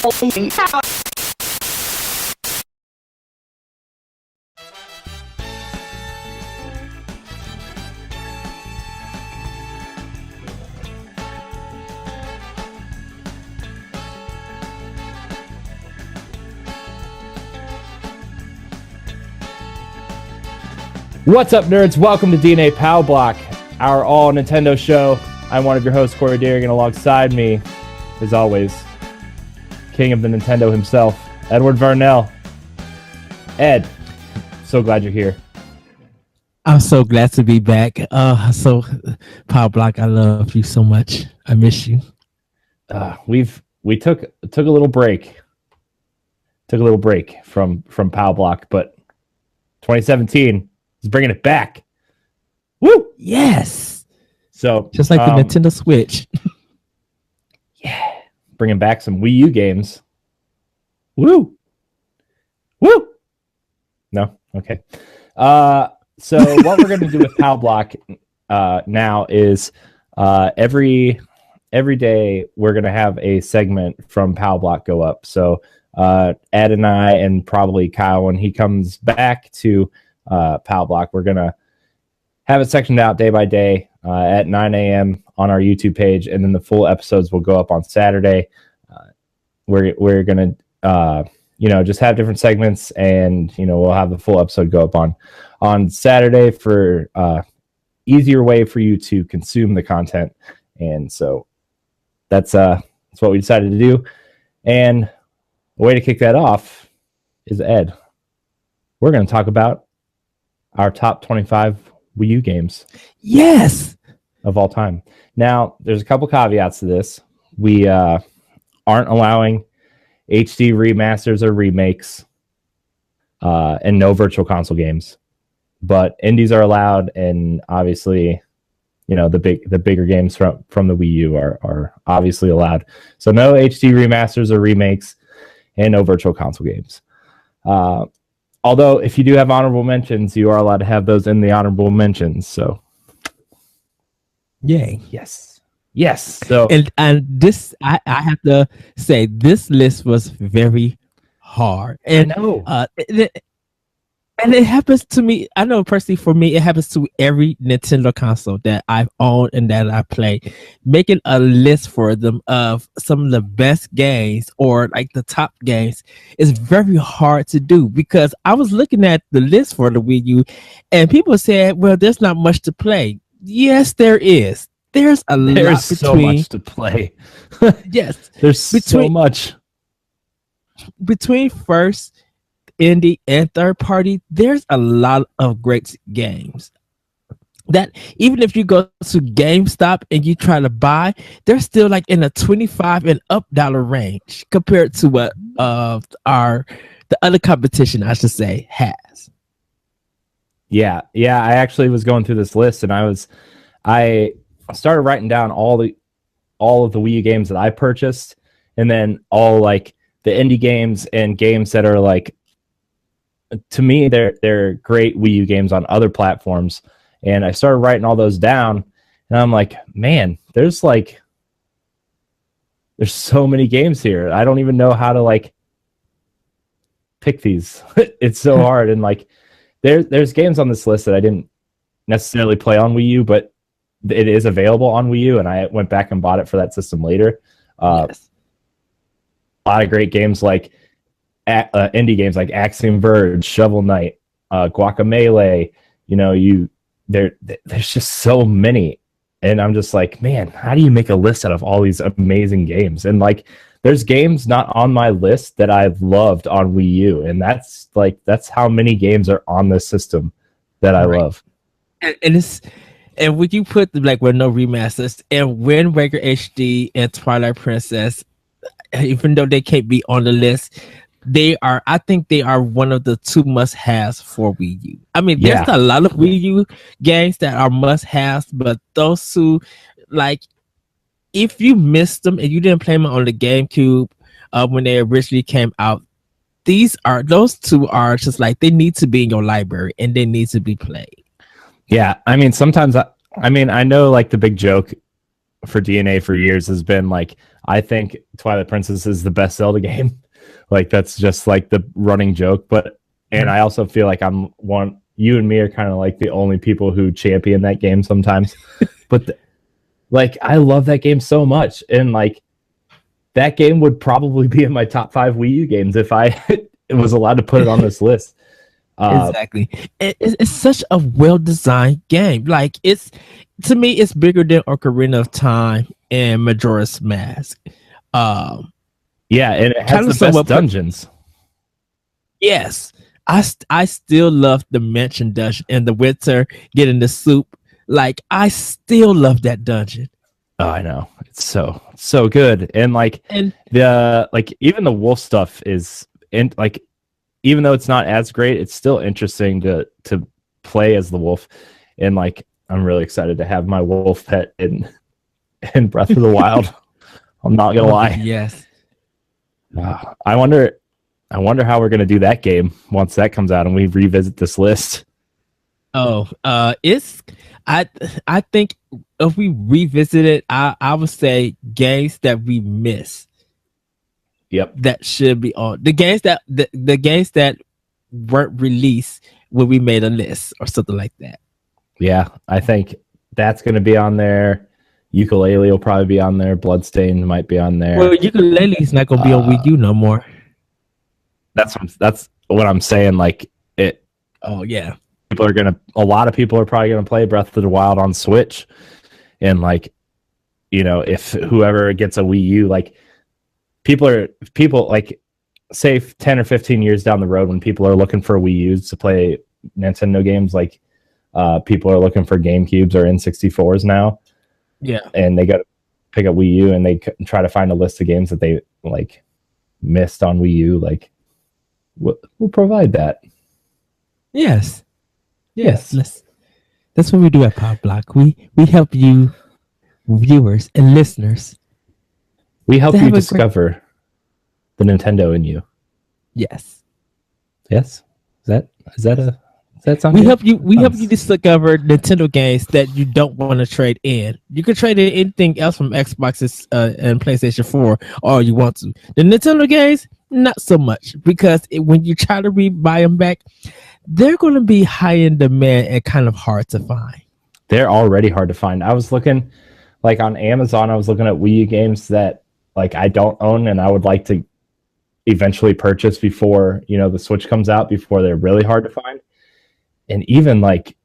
What's up, nerds? Welcome to Nintendo Pow Block, our all Nintendo show. I'm one of your hosts, Corey Dirrig, and alongside me, as always, king of the Nintendo himself, Edward Varnell. Ed, so glad you're here. I'm so glad to be back. Pow Block, I love you so much. I miss you. We took a little break. Took a little break from Pow Block, but 2017. He's bringing it back. Woo! Yes. So just like the Nintendo Switch. Yeah. Bringing back some Wii U games. Woo! Woo! No? Okay. So what we're going to do with Pow Block now is every day we're going to have a segment from Pow Block go up. So Ed and I, and probably Kyle, when he comes back to Pow Block, we're gonna have it sectioned out day by day at 9 a.m. on our YouTube page, and then the full episodes will go up on Saturday. We're gonna just have different segments, and we'll have the full episode go up on Saturday for easier way for you to consume the content. And so that's what we decided to do. And a way to kick that off is Ed. We're going to talk about our top 25 Wii U games. Yes. Of all time. Now, there's a couple caveats to this. We aren't allowing HD remasters or remakes and no virtual console games. But indies are allowed, and obviously, the bigger games from the Wii U are obviously allowed. So no HD remasters or remakes and no virtual console games. Although, if you do have honorable mentions, you are allowed to have those in the honorable mentions. So, yay! Yes. So, and this, I have to say, this list was very hard. And I know. And it happens to me. I know personally, for me, it happens to every Nintendo console that I've owned and that I play. Making a list for them of some of the best games or like the top games is very hard to do, because I was looking at the list for the Wii U and people said, well, there's not much to play. Yes, there is. There's so much to play. Yes. There's so much. Between first, indie, and third party, there's a lot of great games that even if you go to GameStop and you try to buy, they're still like in a $25 and up range compared to what the other competition, I should say, has. Yeah. I actually was going through this list, and I started writing down all of the Wii U games that I purchased, and then all like the indie games and games that are like, to me, they're great Wii U games on other platforms. And I started writing all those down, and I'm like, man, there's so many games here. I don't even know how to like pick these. It's so hard. And like there's games on this list that I didn't necessarily play on Wii U, but it is available on Wii U, and I went back and bought it for that system later. Yes. A lot of great games like indie games like Axiom Verge, Shovel Knight, Guacamelee. There's just so many, and I'm just like, man, how do you make a list out of all these amazing games? And like, there's games not on my list that I've loved on Wii U, and that's how many games are on this system that I love. And when you put like with no remasters and Wind Waker HD and Twilight Princess, even though they can't be on the list, I think they are one of the two must-haves for Wii U. I mean, there's a lot of Wii U games that are must-haves, but those two, like, if you missed them and you didn't play them on the GameCube when they originally came out, those two are just like, they need to be in your library and they need to be played. Yeah, I mean, sometimes I know like the big joke for DNA for years has been like, I think Twilight Princess is the best Zelda game. Like that's just like the running joke. But and I also feel like you and me are kind of like the only people who champion that game sometimes. But like I love that game so much, and like that game would probably be in my top 5 Wii U games if I was allowed to put it on this list. Exactly. It's such a well-designed game. Like to me, it's bigger than Ocarina of Time and Majora's Mask. Yeah, and it has the best dungeons. Yes. I still love the Mansion dungeon and the winter getting the soup. Like I still love that dungeon. Oh, I know. It's so good. And even the wolf stuff is even though it's not as great, it's still interesting to play as the wolf. And like I'm really excited to have my wolf pet in Breath of the Wild. I'm not gonna lie. Yes. I wonder how we're gonna do that game once that comes out and we revisit this list. Oh, I think if we revisit it, I would say games that we miss. Yep. That should be on the games that the games that weren't released when we made a list or something like that. Yeah, I think that's going to be on there. Ukulele will probably be on there. Bloodstained might be on there. Well, Ukulele is not going to be on Wii U no more. That's what I'm saying. Like it. Oh yeah. A lot of people are probably going to play Breath of the Wild on Switch, and like, if whoever gets a Wii U, like people like say 10 or 15 years down the road when people are looking for Wii U's to play Nintendo games, like people are looking for GameCubes or N64s now. Yeah. And they got to pick up Wii U and they try to find a list of games that they like missed on Wii U. Like we'll provide that. Yes. That's what we do at Pow Block. We help you viewers and listeners. We help you discover the Nintendo in you. Yes. Is that something? We help you discover Nintendo games that you don't want to trade in. You can trade in anything else from Xboxes and PlayStation 4 all you want to. The Nintendo games, not so much, because when you try to buy them back, they're going to be high in demand and kind of hard to find. They're already hard to find. I was looking like on Amazon, I was looking at Wii U games that like I don't own and I would like to eventually purchase before, the Switch comes out, before they're really hard to find. And even like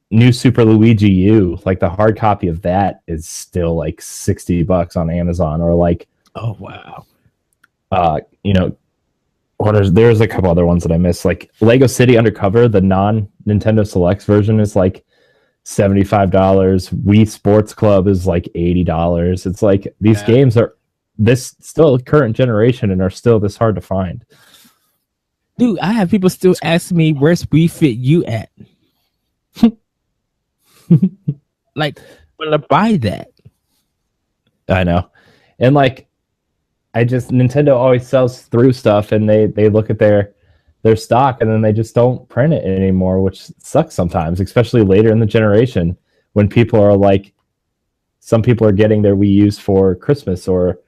new Super Luigi U, like the hard copy of that is still like $60 on Amazon, or like, oh wow. There's a couple other ones that I missed. Like Lego City Undercover, the non-Nintendo Selects version is like $75. Wii Sports Club is like $80. It's like these games are this still current generation and are still this hard to find. Dude, I have people still ask me where's Wii Fit U at. Like, when I buy that. I know. And like Nintendo always sells through stuff and they look at their stock and then they just don't print it anymore, which sucks sometimes, especially later in the generation when people are like, some people are getting their Wii U's for Christmas, or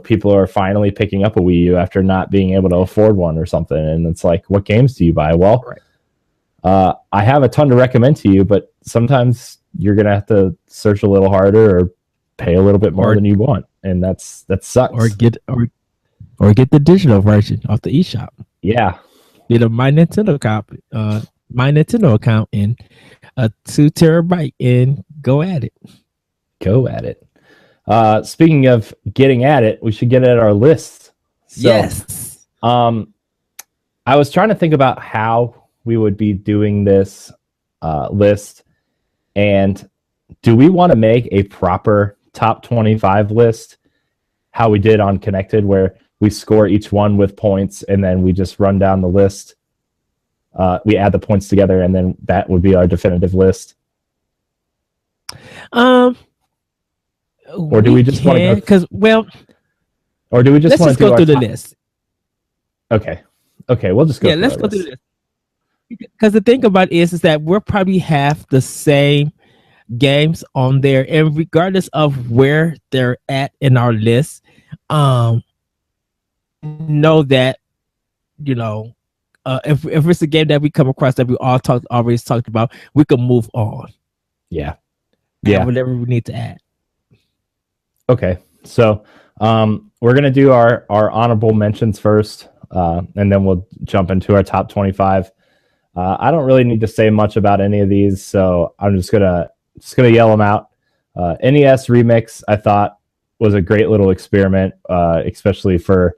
people are finally picking up a Wii U after not being able to afford one or something. And it's like, what games do you buy? Well, I have a ton to recommend to you, but sometimes you're going to have to search a little harder or pay a little bit more than you want. And that sucks. Or get the digital version off the eShop. Yeah. Get a My Nintendo account and a 2 terabyte and go at it. Speaking of getting at it, we should get at our list. So, yes. I was trying to think about how we would be doing this list, and do we want to make a proper top 25 list, how we did on Connected, where we score each one with points and then we just run down the list? We add the points together and then that would be our definitive list. Or do we just want to go? Or do we just want to go through the list? Okay, we'll just go. Yeah, let's go through the list. Because the thing about it is that we'll probably have the same games on there, and regardless of where they're at in our list, know that, you know, if it's a game that we come across that we always talked about, we can move on. Yeah. Yeah. Whatever we need to add. Okay. So we're gonna do our honorable mentions first, and then we'll jump into our top 25. I don't really need to say much about any of these, so I'm just gonna yell them out. NES Remix, I thought, was a great little experiment, especially for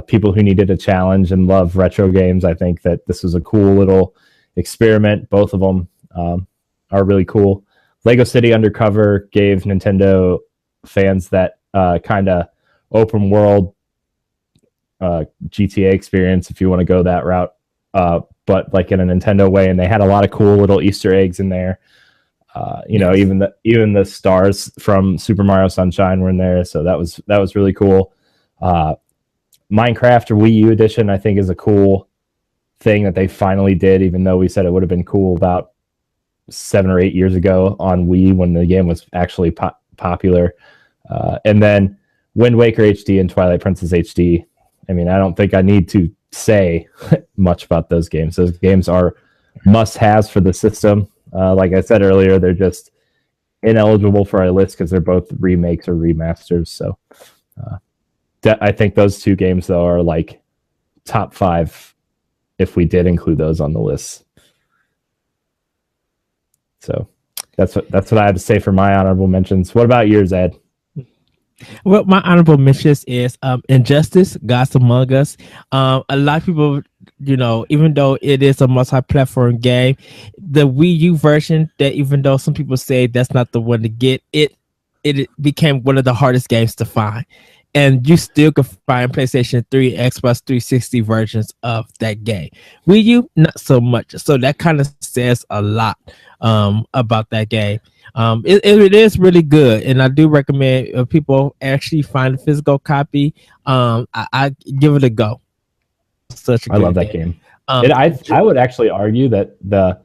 people who needed a challenge and love retro games. I think that this was a cool little experiment. Both of them are really cool. Lego City Undercover gave Nintendo fans that kind of open world GTA experience, if you want to go that route, but like in a Nintendo way. And they had a lot of cool little Easter eggs in there. You know, even the stars from Super Mario Sunshine were in there, so that was really cool. Minecraft or Wii U edition, I think, is a cool thing that they finally did, even though we said it would have been cool about 7 or 8 years ago on Wii when the game was actually popular. And then Wind Waker HD and Twilight Princess HD. I mean, I don't think I need to say much about those games. Those games are must-haves for the system. Like I said earlier, they're just ineligible for our list because they're both remakes or remasters. So I think those two games, though, are like top 5 if we did include those on the list. So that's what I have to say for my honorable mentions. What about yours, Ed? Well, my honorable mentions is Injustice, Gods Among Us. A lot of people, you know, even though it is a multi-platform game, the Wii U version, that even though some people say that's not the one to get, it became one of the hardest games to find. And you still can find PlayStation 3, Xbox 360 versions of that game. Wii U, not so much. So that kind of says a lot about that game. It is really good, and I do recommend if people actually find a physical copy. I give it a go. I love that game. I would actually argue that the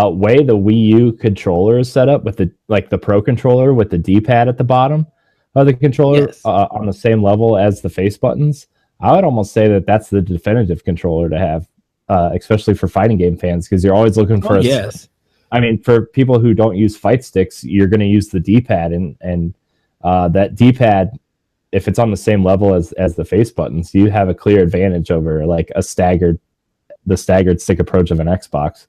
way the Wii U controller is set up with the Pro controller with the D-pad at the bottom of the controller, yes, on the same level as the face buttons, I would almost say that that's the definitive controller to have, especially for fighting game fans, because you're always looking for yes. I mean, for people who don't use fight sticks, you're going to use the D-pad, and that D-pad, if it's on the same level as the face buttons, you have a clear advantage over like the staggered stick approach of an Xbox.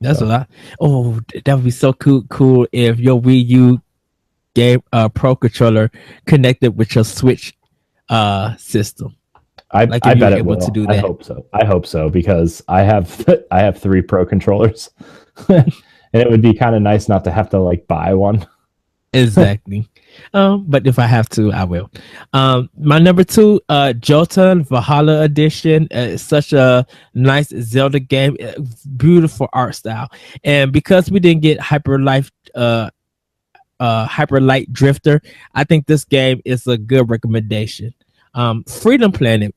That's a lot. Oh, that would be so cool if your Wii U game Pro controller connected with your Switch system. I bet it will. To do that. I hope so because I have 3 Pro controllers, and it would be kind of nice not to have to like buy one. Exactly. But if I have to, I will. My number 2, Jotun Valhalla Edition. It's such a nice Zelda game, beautiful art style, and because we didn't get Hyper Light Drifter, I think this game is a good recommendation. Freedom Planet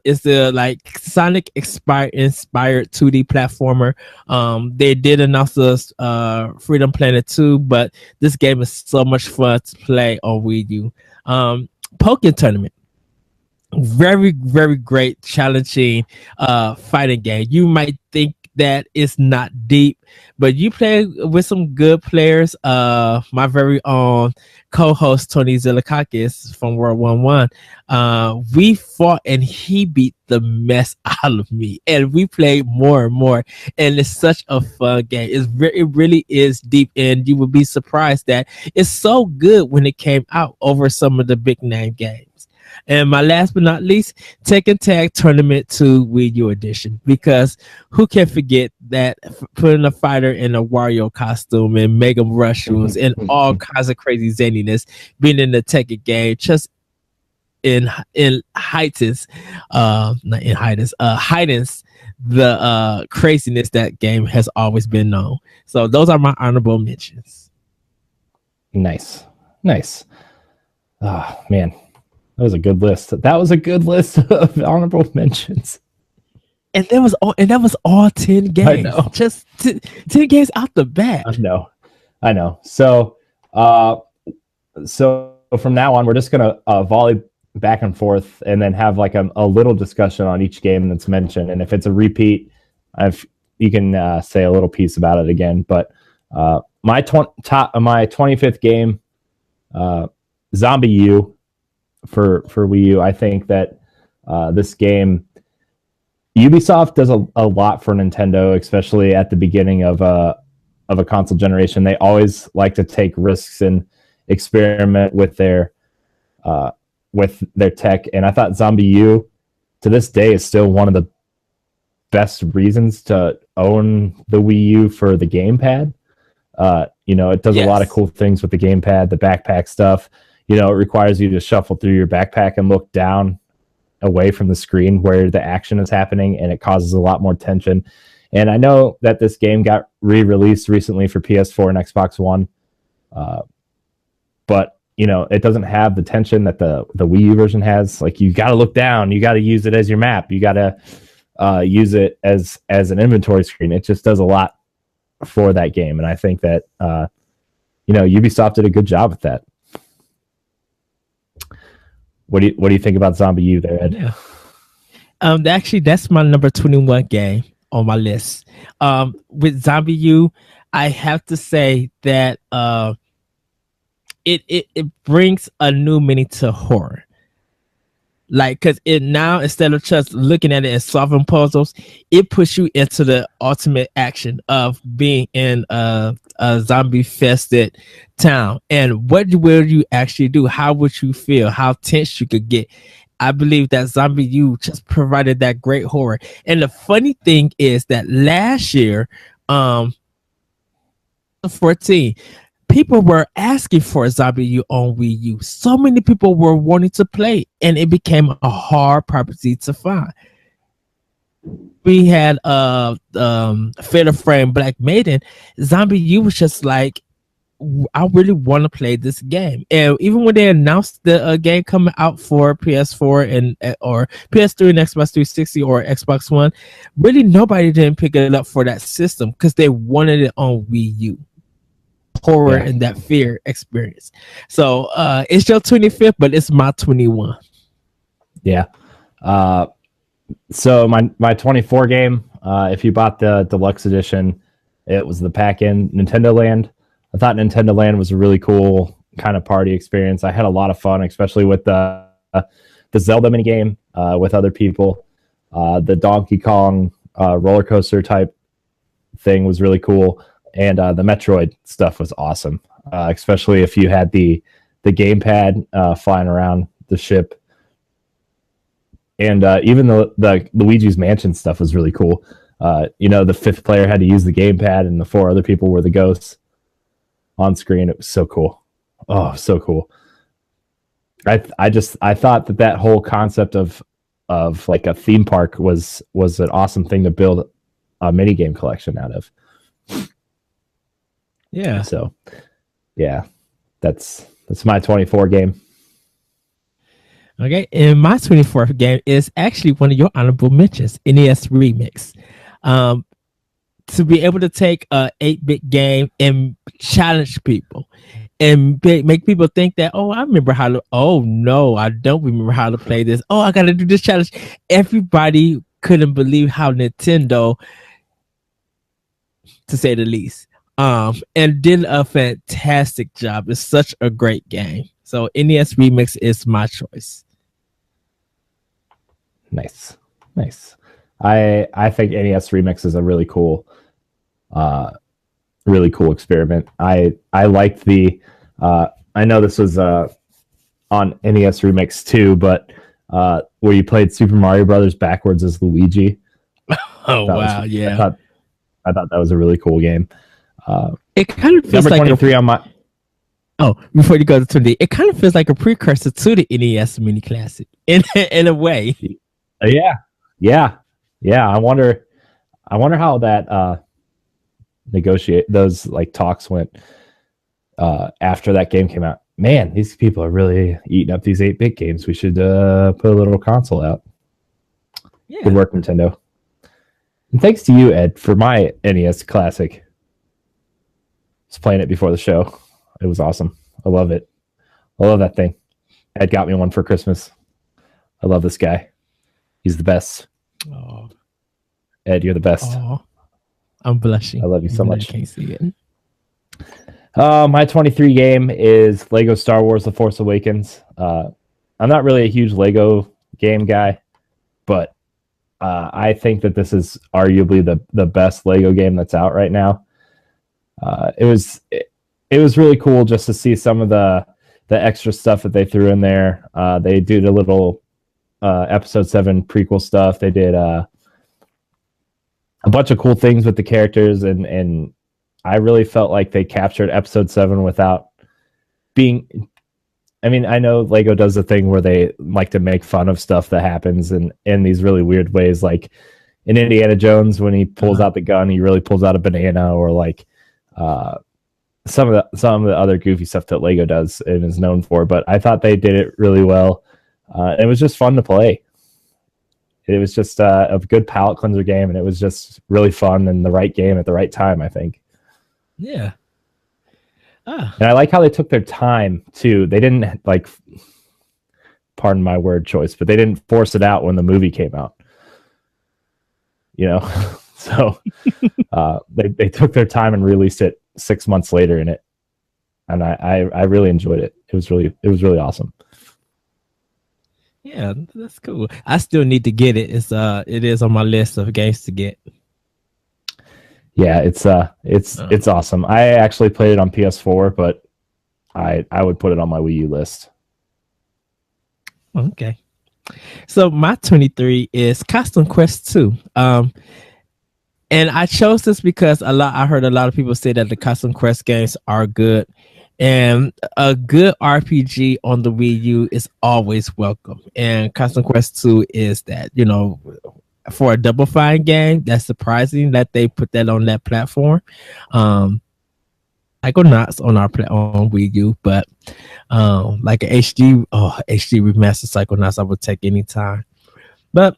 is the like Sonic inspired 2D platformer. They did announce this Freedom Planet 2, but this game is so much fun to play on Wii U. Pokken Tournament, very, very great, challenging fighting game. You might think that it's not deep, but you play with some good players. My very own co-host Tony Zilakakis from World 1-1, we fought and he beat the mess out of me, and we played more and more, and it's such a fun game. It really is deep, and you would be surprised that it's so good when it came out over some of the big name games. And my last but not least, Tekken Tag Tournament 2 Wii U Edition, because who can forget that putting a fighter in a Wario costume and Mega Mushrooms and all kinds of crazy zaniness being in the Tekken game just heightens the craziness that game has always been known. So those are my honorable mentions. Nice. Oh man. That was a good list. That was a good list of honorable mentions. And that was all 10 games. I know. Just 10 games out the bat. I know. So from now on, we're just gonna volley back and forth, and then have like a little discussion on each game that's mentioned. And if it's a repeat, you can say a little piece about it again. But my 25th game, Zombie U for Wii U. I think that this game, Ubisoft does a lot for Nintendo, especially at the beginning of a console generation. They always like to take risks and experiment with their tech. And I thought Zombie U, to this day, is still one of the best reasons to own the Wii U for the gamepad. It does a lot of cool things with the gamepad, the backpack stuff. It requires you to shuffle through your backpack and look down away from the screen where the action is happening, and it causes a lot more tension. And I know that this game got re-released recently for PS4 and Xbox One, but it doesn't have the tension that the Wii U version has. Like, you got to look down, you got to use it as your map, you got to use it as an inventory screen. It just does a lot for that game, and I think that Ubisoft did a good job with that. What do you think about Zombie U there, Ed? Yeah. Actually, that's my number 21 game on my list. With Zombie U, I have to say that it brings a new meaning to horror. Like, because it now, instead of just looking at it and solving puzzles, it puts you into the ultimate action of being in a zombie-fested town. And what will you actually do? How would you feel? How tense you could get? I believe that Zombie U just provided that great horror. And the funny thing is that last year, 14, people were asking for Zombie U on Wii U. So many people were wanting to play, and it became a hard property to find. We had Fatal Frame Black Maiden. Zombie U was just like, I really want to play this game. And even when they announced the game coming out for PS4 or PS3 and Xbox 360 or Xbox One, really nobody didn't pick it up for that system because they wanted it on Wii U. Horror and that fear experience. So it's your 25th, but it's my 21. Yeah. So my 24 game, if you bought the deluxe edition, it was the pack-in Nintendo Land. I thought Nintendo Land was a really cool kind of party experience. I had a lot of fun, especially with the Zelda minigame with other people. The Donkey Kong roller coaster type thing was really cool. And the Metroid stuff was awesome, especially if you had the gamepad flying around the ship. And even the Luigi's Mansion stuff was really cool. The fifth player had to use the gamepad, and the four other people were the ghosts on screen. It was so cool. Oh, so cool. I thought that whole concept of like a theme park was an awesome thing to build a minigame collection out of. Yeah. So, yeah, that's my 24 game. Okay, and my 24th game is actually one of your honorable mentions, NES Remix. To be able to take a 8-bit game and challenge people and make people think that, oh, I remember how to, oh, no, I don't remember how to play this. Oh, I got to do this challenge. Everybody couldn't believe how Nintendo, to say the least, and did a fantastic job. It's such a great game. So NES Remix is my choice. Nice. I think NES Remix is a really cool experiment. I liked the I know this was on NES Remix too, but where you played Super Mario Brothers backwards as Luigi. Oh wow, yeah. I thought that was a really cool game. It kind of feels number like 23 on my. Oh, before you go to 20, it kind of feels like a precursor to the NES Mini Classic in a way. Yeah. I wonder how that those like talks went after that game came out. Man, these people are really eating up these 8-bit games. We should put a little console out. Yeah. Good work, Nintendo. And thanks to you, Ed, for my NES Classic. I was playing it before the show. It was awesome. I love it. I love that thing. Ed got me one for Christmas. I love this guy. He's the best. Oh, Ed, you're the best. oh, I'm blushing. I love you so much. I can't see it. My 23 game is Lego Star Wars The Force Awakens. I'm not really a huge Lego game guy, but I think that this is arguably the best Lego game that's out right now. It was really cool just to see some of the extra stuff that they threw in there. They did a little episode 7 prequel stuff. They did a bunch of cool things with the characters, and I really felt like they captured episode 7 without being. I mean, I know Lego does the thing where they like to make fun of stuff that happens in these really weird ways. Like in Indiana Jones, when he pulls out the gun, he really pulls out a banana, or like some of the other goofy stuff that Lego does and is known for. But I thought they did it really well. It was just fun to play. It was just a good palate cleanser game, and it was just really fun and the right game at the right time, I think. Yeah. And I like how they took their time too. They didn't like, pardon my word choice, but they didn't force it out when the movie came out. You know, so they took their time and released it 6 months later in it, and I really enjoyed it. It was really awesome. Yeah, that's cool. I still need to get it. It is on my list of games to get. Yeah, it's awesome. I actually played it on PS4, but I would put it on my Wii U list. Okay. So my 23 is Costume Quest 2. And I chose this because I heard a lot of people say that the Costume Quest games are good. And a good RPG on the Wii U is always welcome. And Costume Quest 2 is that, you know, for a Double Fine game, that's surprising that they put that on that platform. Psychonauts on on Wii U, but like a HD remastered Psychonauts, I would take any time. But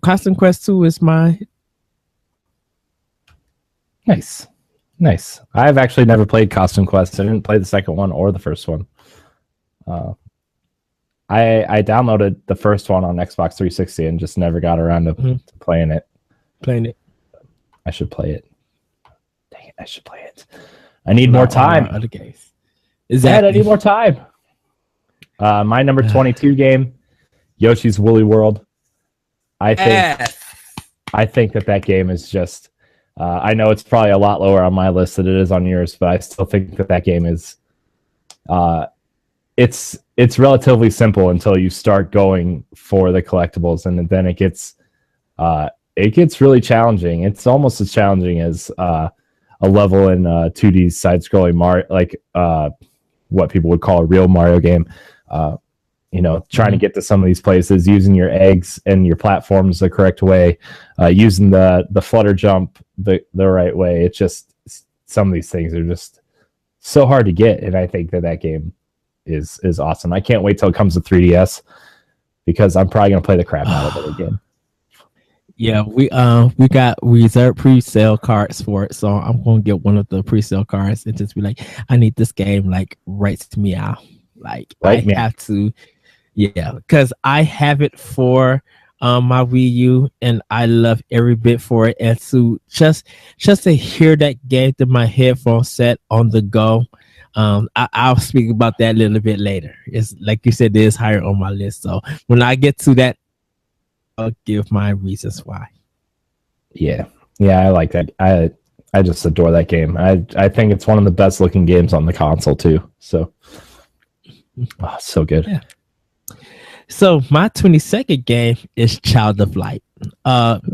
Costume Quest 2 is my nice. I've actually never played Costume Quest. I didn't play the second one or the first one. I downloaded the first one on Xbox 360 and just never got around to playing it. I should play it. Dang it, I should play it. I need more time. Other games. Exactly. I need more time. My number 22 game, Yoshi's Woolly World. I think that game is just. I know it's probably a lot lower on my list than it is on yours, but I still think that game is. It's relatively simple until you start going for the collectibles, and then it gets really challenging. It's almost as challenging as a level in 2D side-scrolling Mario, like what people would call a real Mario game. Trying to get to some of these places, using your eggs and your platforms the correct way, using the flutter jump the right way. It's just some of these things are just so hard to get, and I think that game is awesome. I can't wait till it comes to 3DS because I'm probably gonna play the crap out of it again. Yeah, we got reserved pre-sale cards for it, so I'm gonna get one of the pre-sale cards and just be like, I need this game like right to me out. Like have to, yeah, because I have it for my Wii U and I love every bit for it. And to just to hear that game through my headphone set on the go. I'll speak about that a little bit later. It's like you said, it is higher on my list. So when I get to that, I'll give my reasons why. Yeah, I like that. I just adore that game. I think it's one of the best looking games on the console too. So, so good. Yeah. So my 22nd game is Child of Light.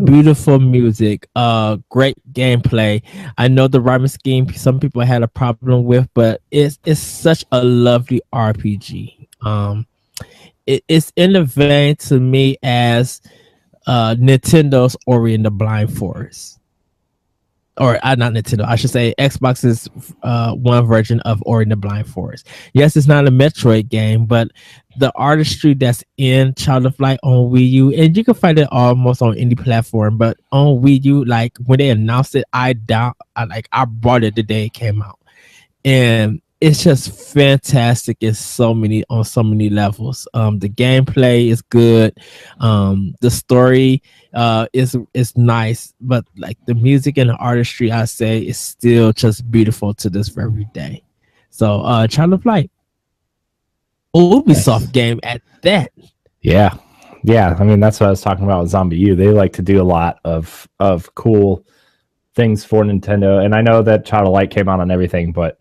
Beautiful music, great gameplay. I know the rhyming scheme some people had a problem with, but it's such a lovely RPG. It's in the vein to me as Nintendo's Ori and the Blind Forest. or not Nintendo, I should say Xbox's one version of Ori and the Blind Forest. Yes, it's not a Metroid game, but the artistry that's in Child of Light on Wii U, and you can find it almost on any platform, but on Wii U, like when they announced it, I bought it the day it came out, and it's just fantastic on so many levels. The gameplay is good. The story is nice, but like the music and the artistry, I say, is still just beautiful to this very day. So Child of Light, Ubisoft game at that. Yeah. I mean, that's what I was talking about with Zombie U. They like to do a lot of cool things for Nintendo, and I know that Child of Light came out on everything, but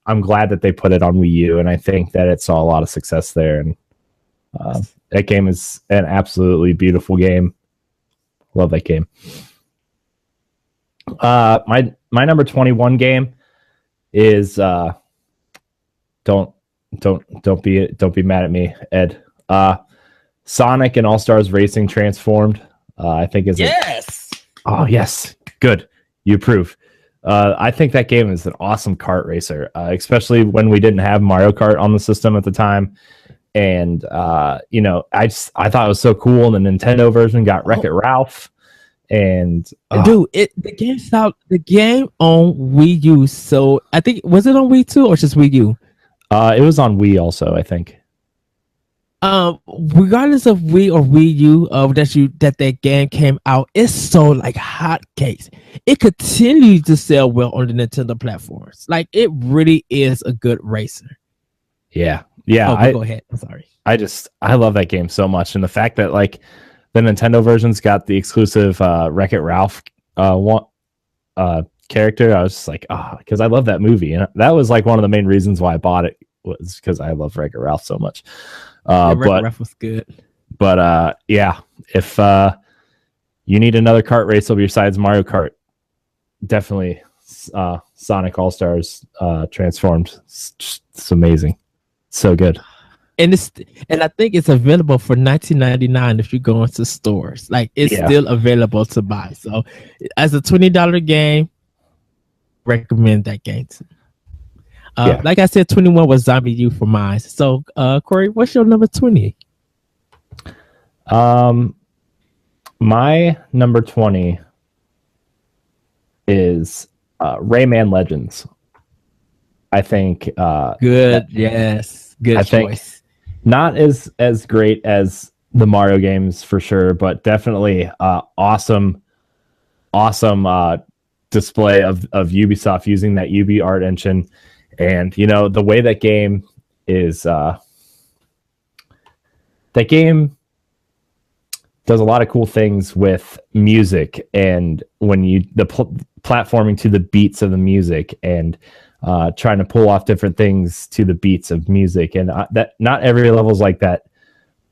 I'm glad that they put it on Wii U, and I think that it saw a lot of success there. And that game is an absolutely beautiful game. Love that game. My number 21 game is don't be mad at me, Ed. Sonic and All Stars Racing Transformed. I think is yes. Oh yes, good. You approve. I think that game is an awesome kart racer, especially when we didn't have Mario Kart on the system at the time. And I thought it was so cool. And the Nintendo version got Wreck-It Ralph. And dude, the game on Wii U. So I think, was it on Wii 2 or just Wii U? It was on Wii also, I think. Regardless of Wii or Wii U, that game came out, it's so like hotcakes. It continues to sell well on the Nintendo platforms. Like, it really is a good racer. Yeah. Go ahead. I'm sorry. I love that game so much, and the fact that like the Nintendo version's got the exclusive Wreck-It Ralph character. I was just like, because I love that movie, and that was like one of the main reasons why I bought it, was because I love Wreck-It Ralph so much. Wreck-It Ralph was good. But if you need another kart race besides Mario Kart, definitely Sonic All Stars Transformed. It's amazing, so good. And I think it's available for $19.99 if you go into stores. Like, it's still available to buy. So as a $20 game, recommend that game too. Like I said, 21 was Zombie U for mine. So Corey, what's your number 20? My number 20 is Rayman Legends. I think good. Yes, good choice. Not as great as the Mario games for sure, but definitely awesome display of Ubisoft using that UB art engine. And the way that game is, that game does a lot of cool things with music, and when platforming to the beats of the music, and trying to pull off different things to the beats of music, and that not every level is like that,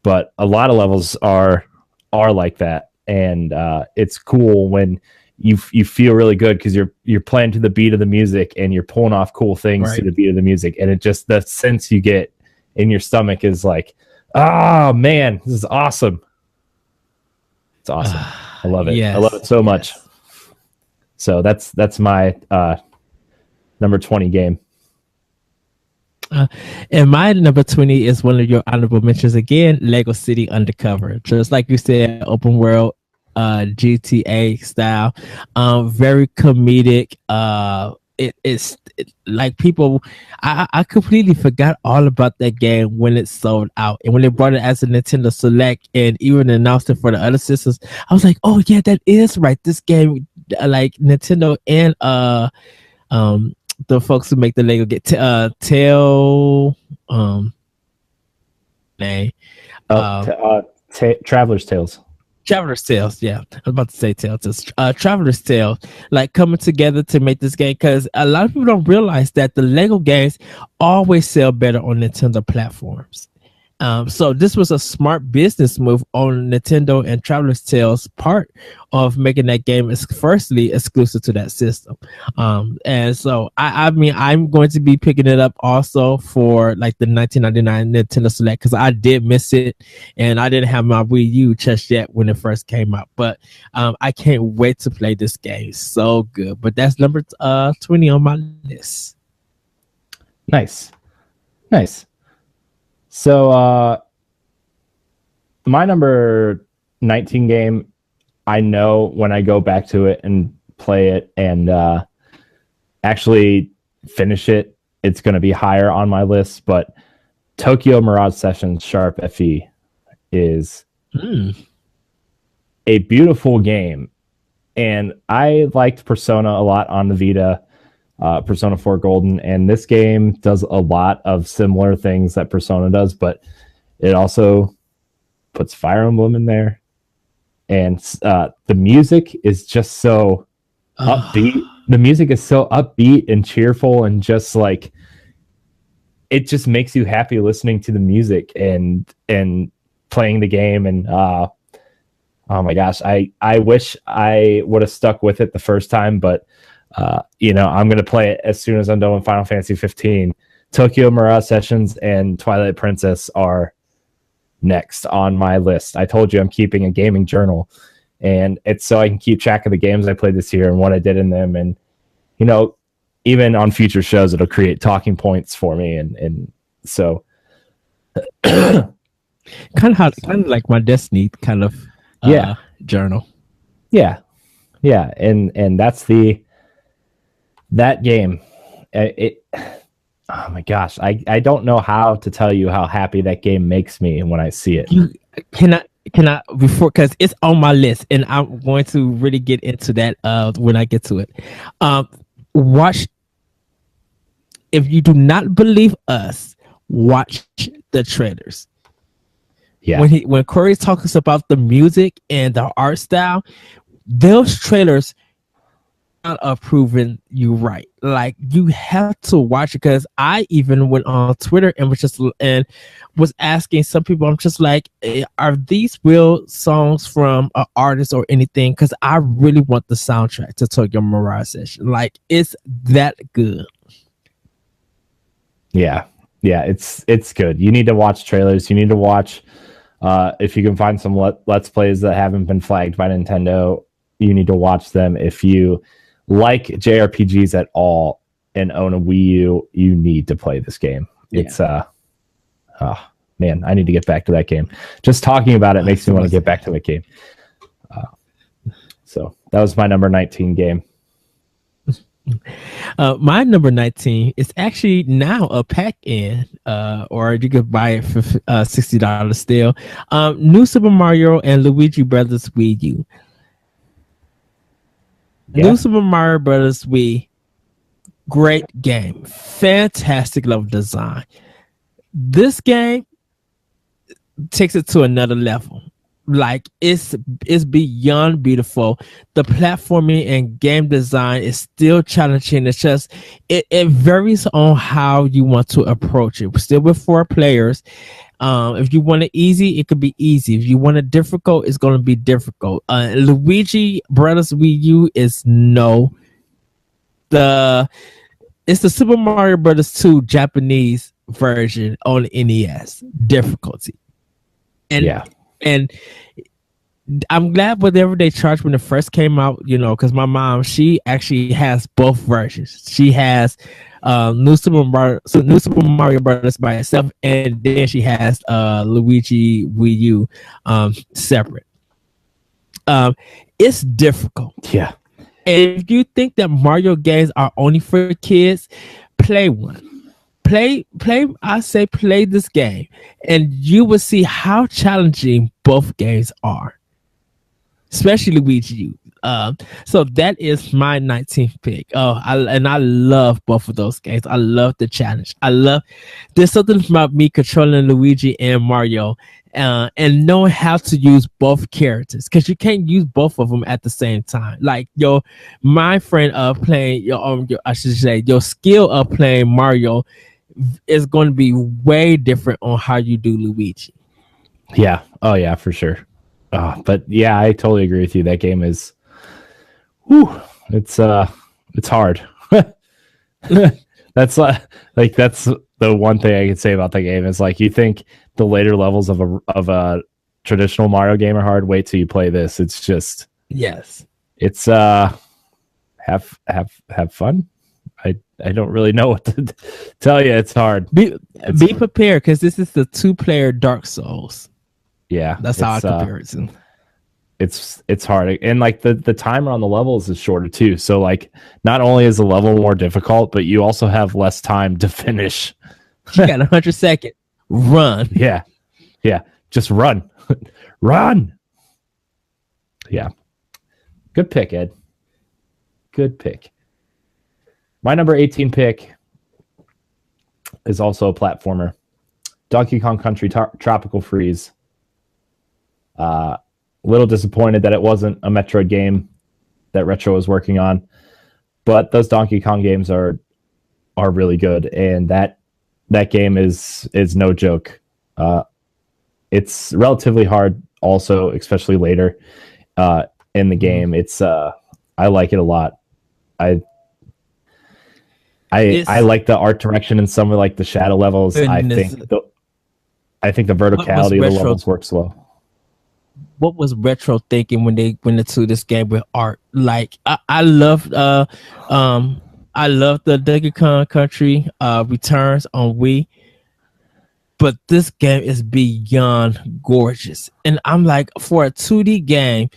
but a lot of levels are like that, and it's cool when you feel really good because you're playing to the beat of the music and you're pulling off cool things to the beat of the music, and it just, the sense you get in your stomach is like, oh man, this is awesome. It's awesome. I love it. I love it so much. So that's my number 20 game. And my number 20 is one of your honorable mentions again, Lego City Undercover. Just like you said, open world, GTA style, very comedic. It's like people, I completely forgot all about that game when it sold out, and when they brought it as a Nintendo Select and even announced it for the other systems, I was like, oh yeah, that is right. This game, like Nintendo and the folks who make the Lego get Traveler's Tales. Traveler's Tales, yeah. I was about to say Tales. Traveler's Tales, like coming together to make this game, because a lot of people don't realize that the Lego games always sell better on Nintendo platforms. So this was a smart business move on Nintendo and Traveler's Tales part of making that game firstly exclusive to that system. And so I mean I'm going to be picking it up also for like the 1999 Nintendo Select because I did miss it and I didn't have my Wii U just yet when it first came out. But I can't wait to play this game. So good. But that's number 20 on my list. Nice. So my number 19 game, I know when I go back to it and play it and actually finish it, it's going to be higher on my list. But Tokyo Mirage Sessions Sharp FE is a beautiful game. And I liked Persona a lot on the Vita. Persona 4 Golden, and this game does a lot of similar things that Persona does, but it also puts Fire Emblem in there, and the music is just so upbeat. The music is so upbeat and cheerful, and just like it just makes you happy listening to the music and playing the game. And oh my gosh, I wish I would have stuck with it the first time, but I'm going to play it as soon as I'm done with Final Fantasy 15. Tokyo Mirage Sessions and Twilight Princess are next on my list. I told you I'm keeping a gaming journal, and it's so I can keep track of the games I played this year and what I did in them. And, even on future shows, it'll create talking points for me. And so kind of like my Destiny kind of journal. Yeah. And that's that game. Oh my gosh, I don't know how to tell you how happy that game makes me when I see it. Can I before, because it's on my list and I'm going to really get into that when I get to it. Watch, if you do not believe us, watch the trailers. Yeah, when Corey talks about the music and the art style, those trailers are proving you right. Like, you have to watch it, because I even went on Twitter and was asking some people, I'm just like, are these real songs from an artist or anything? Because I really want the soundtrack to Tokyo Mirage Session. Like, it's that good. Yeah, it's good. You need to watch trailers. You need to watch if you can find some let's plays that haven't been flagged by Nintendo. You need to watch them. If you like JRPGs at all and own a Wii U, you need to play this game. It's oh man, I need to get back to that game. Just talking about it makes me want to get back to the game. So that was my number 19 game. My number 19 is actually now a pack-in, or you could buy it for $60 still. New Super Mario and Luigi Brothers Wii U. Yeah. New Super Mario Brothers Wii, great game, fantastic level design. This game takes it to another level. Like, it's beyond beautiful. The platforming and game design is still challenging. It's just it varies on how you want to approach it. We're still with 4 players. If you want it easy, it could be easy. If you want it difficult, it's going to be difficult. Luigi Brothers Wii U is it's the Super Mario Brothers 2 Japanese version on NES difficulty. And I'm glad whatever they charged when it first came out, because my mom, she actually has both versions. She has New Super Mario Brothers by itself, and then she has Luigi Wii U separate. It's difficult. Yeah. And if you think that Mario games are only for kids, play one. I say play this game, and you will see how challenging both games are, especially Luigi U. So that is my 19th pick. I love both of those games. I love the challenge. There's something about me controlling Luigi and Mario, and knowing how to use both characters, because you can't use both of them at the same time. Like my friend playing your skill of playing Mario is going to be way different on how you do Luigi. Yeah. Oh yeah, for sure. But yeah, I totally agree with you. That game is, it's hard. That's like that's the one thing I can say about that game is like you think the later levels of a traditional Mario game are hard. Wait till you play this. It's just it's have fun. I don't really know what to tell you. It's hard. Be prepared because this is the 2-player Dark Souls. Yeah, that's how I compare it to. It's hard, and like the timer on the levels is shorter too. So like not only is the level more difficult, but you also have less time to finish. You got 100 seconds. Run. Yeah, just run, run. Yeah, good pick, Ed. Good pick. My number 18 pick is also a platformer, Donkey Kong Country Tropical Freeze. Little disappointed that it wasn't a Metroid game that Retro was working on, but those Donkey Kong games are really good, and that game is no joke. It's relatively hard, also, especially later in the game. It's I like it a lot. I like the art direction in some of like the shadow levels. Goodness. I think the verticality of the levels works well. What was Retro thinking when they went into this game with art? Like I loved the Dirrig and Country Returns on Wii, but this game is beyond gorgeous. And I'm like, for a 2D game,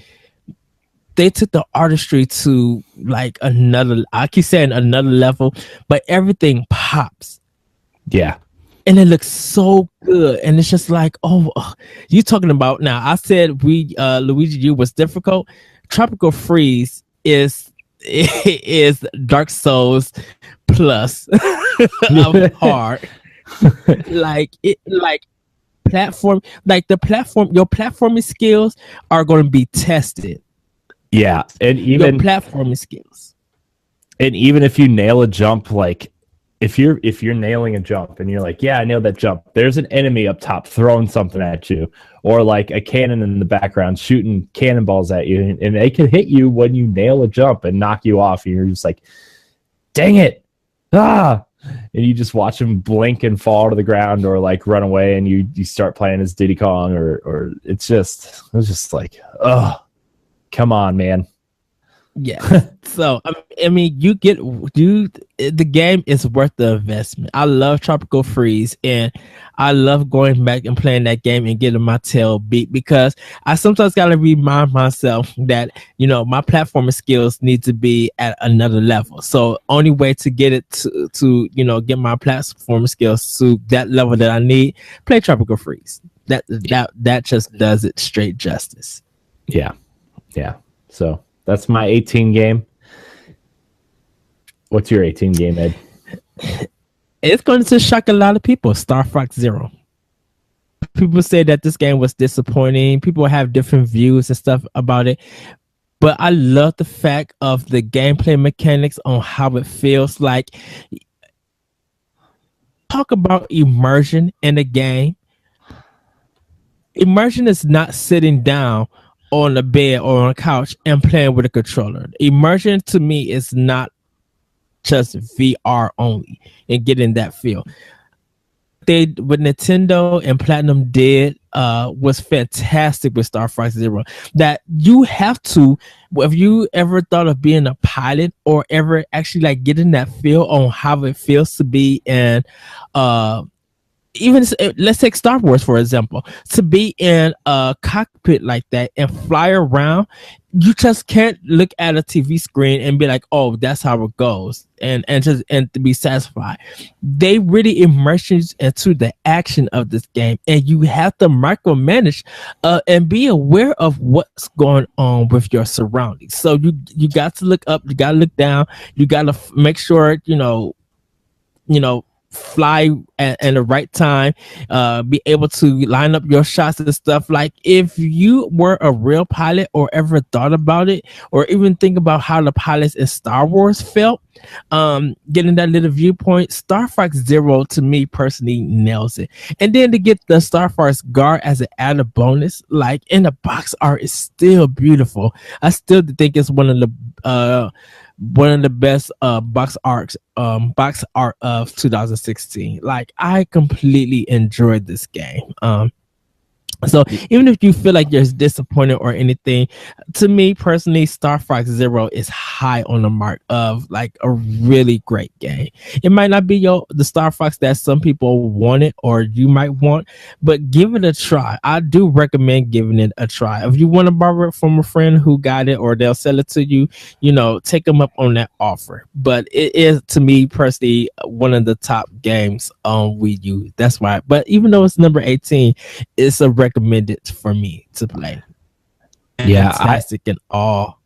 they took the artistry to like another. I keep saying another level, but everything pops. Yeah. And it looks so good, and it's just like, you talking about now. I said Luigi U was difficult. Tropical Freeze is Dark Souls plus hard. Like platform, like your platforming skills are going to be tested. Yeah, and even your platforming skills, and even if you nail a jump, like. If you're nailing a jump and you're like, yeah, I nailed that jump, there's an enemy up top throwing something at you, or like a cannon in the background shooting cannonballs at you, and they can hit you when you nail a jump and knock you off, and you're just like, dang it, and you just watch them blink and fall to the ground, or like run away, and you start playing as Diddy Kong, or it's just like, come on, man. Yeah. So I mean, the game is worth the investment. I love Tropical Freeze, and I love going back and playing that game and getting my tail beat, because I sometimes gotta remind myself that my platforming skills need to be at another level. So only way to get it to get my platforming skills to that level that I need, play Tropical Freeze. That just does it straight justice. Yeah. So that's my 18 game. What's your 18 game, Ed? It's going to shock a lot of people. Star Fox Zero. People say that this game was disappointing. People have different views and stuff about it. But I love the fact of the gameplay mechanics on how it feels like. Talk about immersion in the game. Immersion is not sitting down on a bed or on a couch and playing with a controller. Immersion to me is not just VR only and getting that feel. What Nintendo and Platinum did was fantastic with Star Fox Zero. That you have to, have you ever thought of being a pilot or ever actually like getting that feel on how it feels to be in even let's take Star Wars for example, to be in a cockpit like that and fly around, you just can't look at a TV screen and be like, oh, that's how it goes, and to be satisfied. They really immerse you into the action of this game, and you have to micromanage and be aware of what's going on with your surroundings. So you got to look up, you got to look down, you got to make sure fly at the right time, be able to line up your shots and stuff. Like if you were a real pilot or ever thought about it, or even think about how the pilots in Star Wars felt, getting that little viewpoint, Star Fox Zero to me personally nails it. And then to get the Star Fox guard as an added bonus, like in the box art, is still beautiful. I still think it's one of the best box art of 2016. Like I completely enjoyed this game. So even if you feel like you're disappointed or anything, to me personally, Star Fox Zero is high on the mark of like a really great game. It might not be the Star Fox that some people wanted or you might want, but give it a try. I do recommend giving it a try. If you want to borrow it from a friend who got it, or they'll sell it to you, take them up on that offer. But it is, to me personally, one of the top games on Wii U. That's why. But even though it's number 18, it's a recommended for me to play. Yeah, fantastic and all.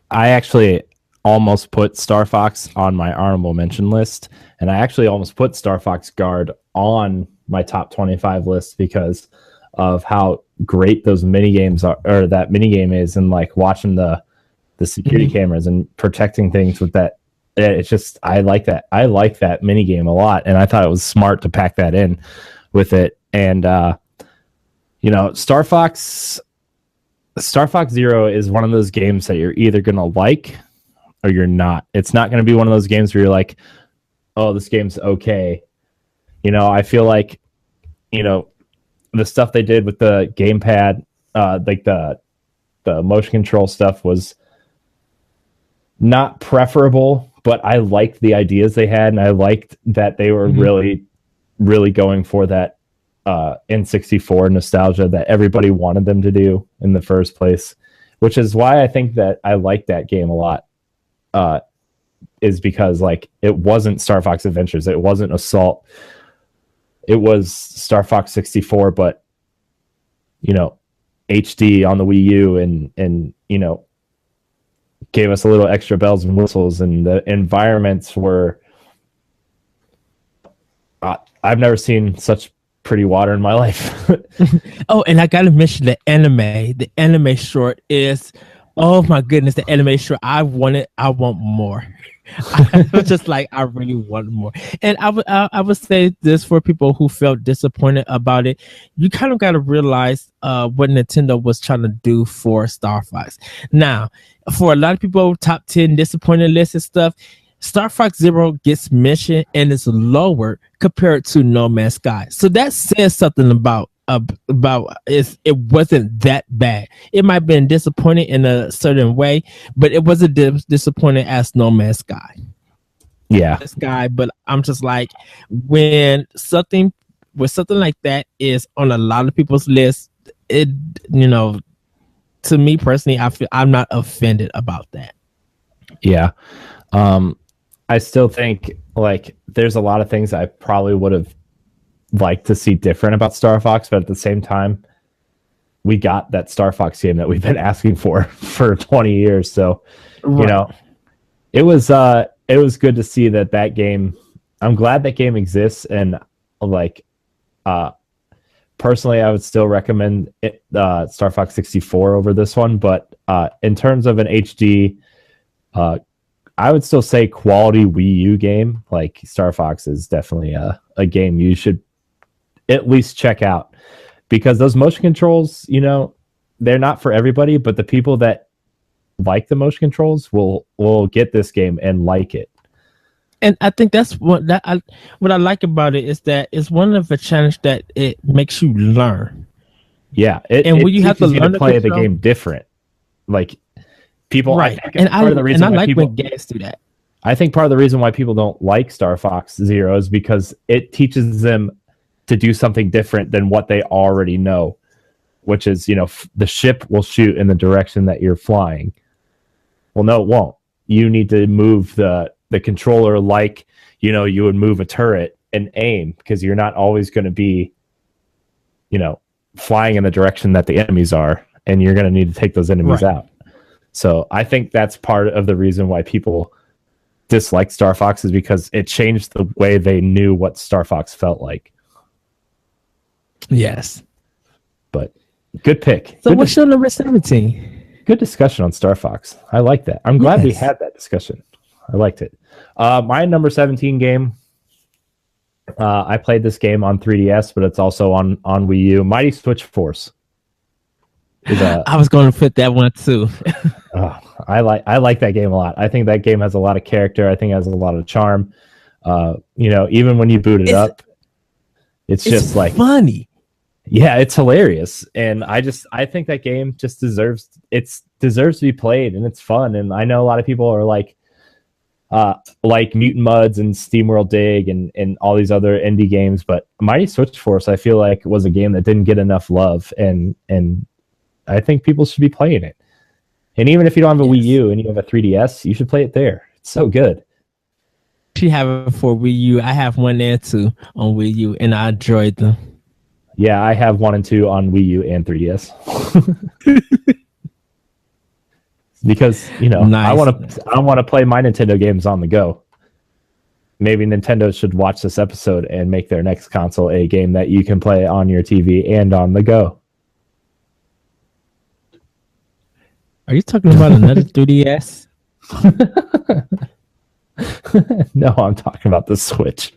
I actually almost put Star Fox on my honorable mention list, and I actually almost put Star Fox Guard on my top 25 list because of how great those mini games are, or that mini game is, and like watching the security cameras and protecting things with that. It's just, I like that mini game a lot, and I thought it was smart to pack that in with it. And Star Fox Zero is one of those games that you're either going to like or you're not. It's not going to be one of those games where you're like, oh, this game's okay. I feel like, the stuff they did with the gamepad, like the motion control stuff was not preferable, but I liked the ideas they had, and I liked that they were really, really going for that N64 nostalgia that everybody wanted them to do in the first place, which is why I think that I like that game a lot, is because like it wasn't Star Fox Adventures, it wasn't Assault, it was Star Fox 64, but HD on the Wii U, and gave us a little extra bells and whistles, and the environments were I've never seen such pretty water in my life. Oh, and I gotta mention the anime short is, oh my goodness, the anime short, I want more. I was just like, I really want more. And I would say this for people who felt disappointed about it: you kind of got to realize what Nintendo was trying to do for Star Fox. Now, for a lot of people, top 10 disappointed lists and stuff, Star Fox Zero gets mentioned and is lower compared to No Man's Sky. So that says something about it wasn't that bad. It might have been disappointing in a certain way, but it wasn't disappointing as No Man's Sky. Yeah, Sky. But I'm just like, when something like that is on a lot of people's list, it to me personally, I feel I'm not offended about that. Yeah. I still think like there's a lot of things I probably would have liked to see different about Star Fox, but at the same time, we got that Star Fox game that we've been asking for 20 years. So, right. It was good to see that game. I'm glad that game exists, and like, personally, I would still recommend it, Star Fox 64 over this one. But in terms of an HD, I would still say quality Wii U game, like Star Fox is definitely a game you should at least check out, because those motion controls, they're not for everybody, but the people that like the motion controls will get this game and like it. And I think that's what I like about it, is that it's one of the challenge that it makes you learn. Yeah, and when you have to learn to play the game different, like people, right? I like when games do that. I think part of the reason why people don't like Star Fox Zero is because it teaches them to do something different than what they already know, which is, the ship will shoot in the direction that you're flying. Well, no, it won't. You need to move the controller like, you would move a turret and aim, because you're not always going to be, flying in the direction that the enemies are, and you're going to need to take those enemies out. So I think that's part of the reason why people disliked Star Fox is because it changed the way they knew what Star Fox felt like. Yes. But good pick. So what's your number 17? Good discussion on Star Fox. I like that. I'm glad we had that discussion. I liked it. My number 17 game. I played this game on 3DS, but it's also on Wii U. Mighty Switch Force. I was going to put that one too. I like that game a lot. I think that game has a lot of character. I think it has a lot of charm. Even when you boot it up, it's just like funny. Yeah, it's hilarious, and I think that game just deserves to be played, and it's fun. And I know a lot of people are like Mutant Mudds and SteamWorld Dig and all these other indie games, but Mighty Switch Force I feel like was a game that didn't get enough love, and I think people should be playing it. And even if you don't have a Wii U and you have a 3DS, you should play it there. It's so good. You have it for Wii U. I have 1 and 2 on Wii U, and I enjoyed them. Yeah, I have 1 and 2 on Wii U and 3DS. Because, nice. I want to play my Nintendo games on the go. Maybe Nintendo should watch this episode and make their next console a game that you can play on your TV and on the go. Are you talking about another 3DS? No, I'm talking about the Switch.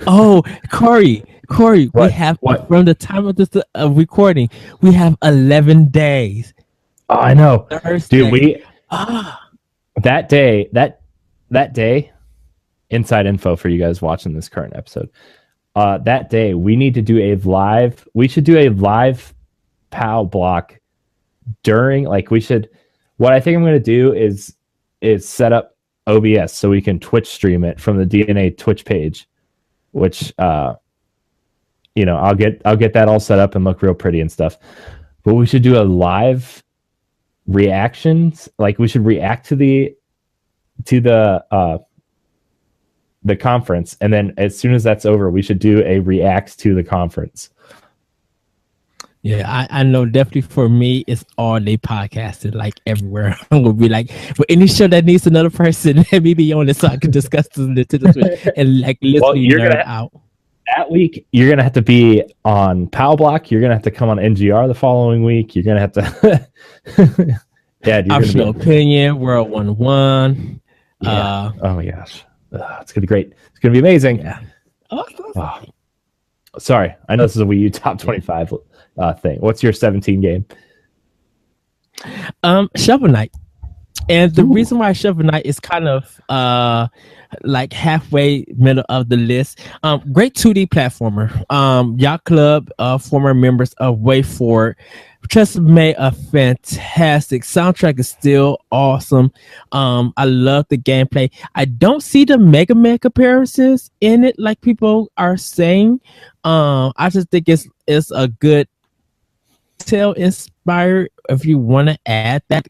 Oh, Corey, what? We have from the time of this recording, we have 11 days. Oh, I know, Thursday. Dude. That day, inside info for you guys watching this current episode. That day, we need to do a live. We should do a live Pow Block during. What I think I'm going to do is set up OBS so we can Twitch stream it from the DNA Twitch page. Which I'll get that all set up and look real pretty and stuff. But we should do a live reactions. Like we should react to the conference, and then as soon as that's over, we should do a reacts to the conference. Yeah, I know definitely for me, it's all day podcasting, like everywhere. I'm gonna be like, for any show that needs another person, let me be on it so I can discuss this Nintendo Switch and like literally nerd out. That week, you're gonna have to be on Pow Block. You're gonna have to come on NGR the following week. You're gonna have to, yeah. Optional opinion, World 1-1. Yeah. Oh my gosh, it's gonna be great. It's gonna be amazing. Yeah. Oh. Sorry, I know this is a Wii U top 25 thing. What's your 17 game? Shovel Knight. And the reason why Shovel Knight is kind of like halfway middle of the list. Great 2D platformer. Yacht Club, former members of Way Forward, just made a fantastic soundtrack. Is still awesome. I love the gameplay. I don't see the Mega Man comparisons in it like people are saying. I just think it's a good tale inspired if you want to add that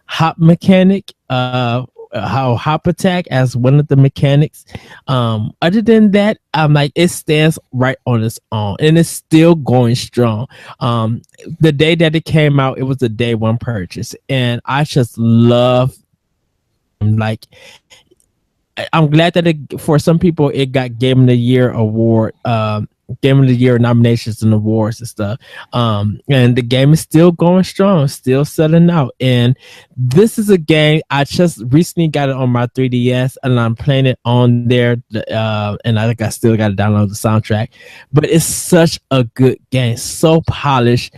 hop mechanic, how hop attack as one of the mechanics. Other than that, I'm like, it stands right on its own and it's still going strong. The day that it came out, it was a day one purchase, and I just love, like, I'm glad that for some people it got Game of the Year award, Game of the Year nominations and awards and stuff. And the game is still going strong, still selling out. And this is a game I just recently got it on my 3DS, and I'm playing it on there. And I think I still got to download the soundtrack. But it's such a good game, so polished.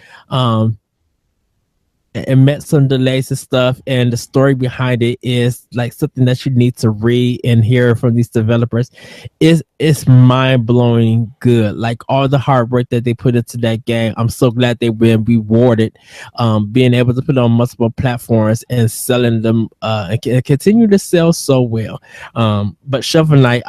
It met some delays and stuff, and the story behind it is like something that you need to read and hear from these developers. It's mind-blowing good. Like all the hard work that they put into that game, I'm so glad they've been rewarded, being able to put it on multiple platforms and selling them and continue to sell so well. But Shovel Knight,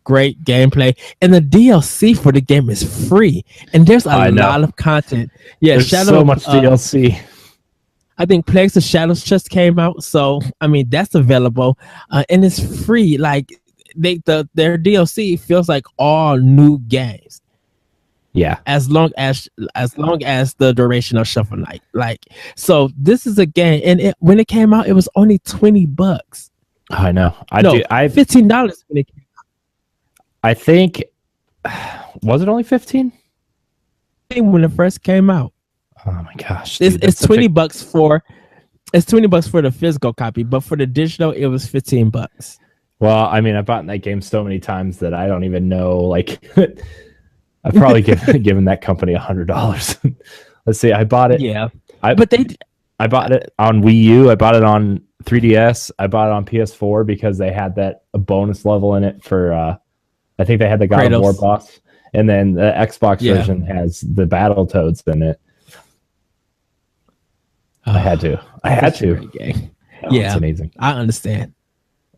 great gameplay, and the DLC for the game is free, and there's a lot of content. Yeah, there's so much DLC. I think Plagues of Shadows just came out, so I mean that's available, and it's free. Like their DLC feels like all new games. Yeah. as long as the duration of Shovel Knight. Like, so this is a game, and when it came out, it was only $20. I know. $15 when it came I think was it only 15? out, when it first came out. Oh my gosh. Dude, It's $20 for the physical copy, but for the digital, it was $15. Well, I mean, I've bought that game so many times that I don't even know. Like, I've probably given that company $100. Let's see. I bought it. Yeah, I bought it on Wii U. I bought it on 3DS. I bought it on PS4 because they had a bonus level in it for. I think they had the God Kratos. of War boss, and then the Xbox version has the Battletoads in it. I had to. Yeah, it's amazing. I understand.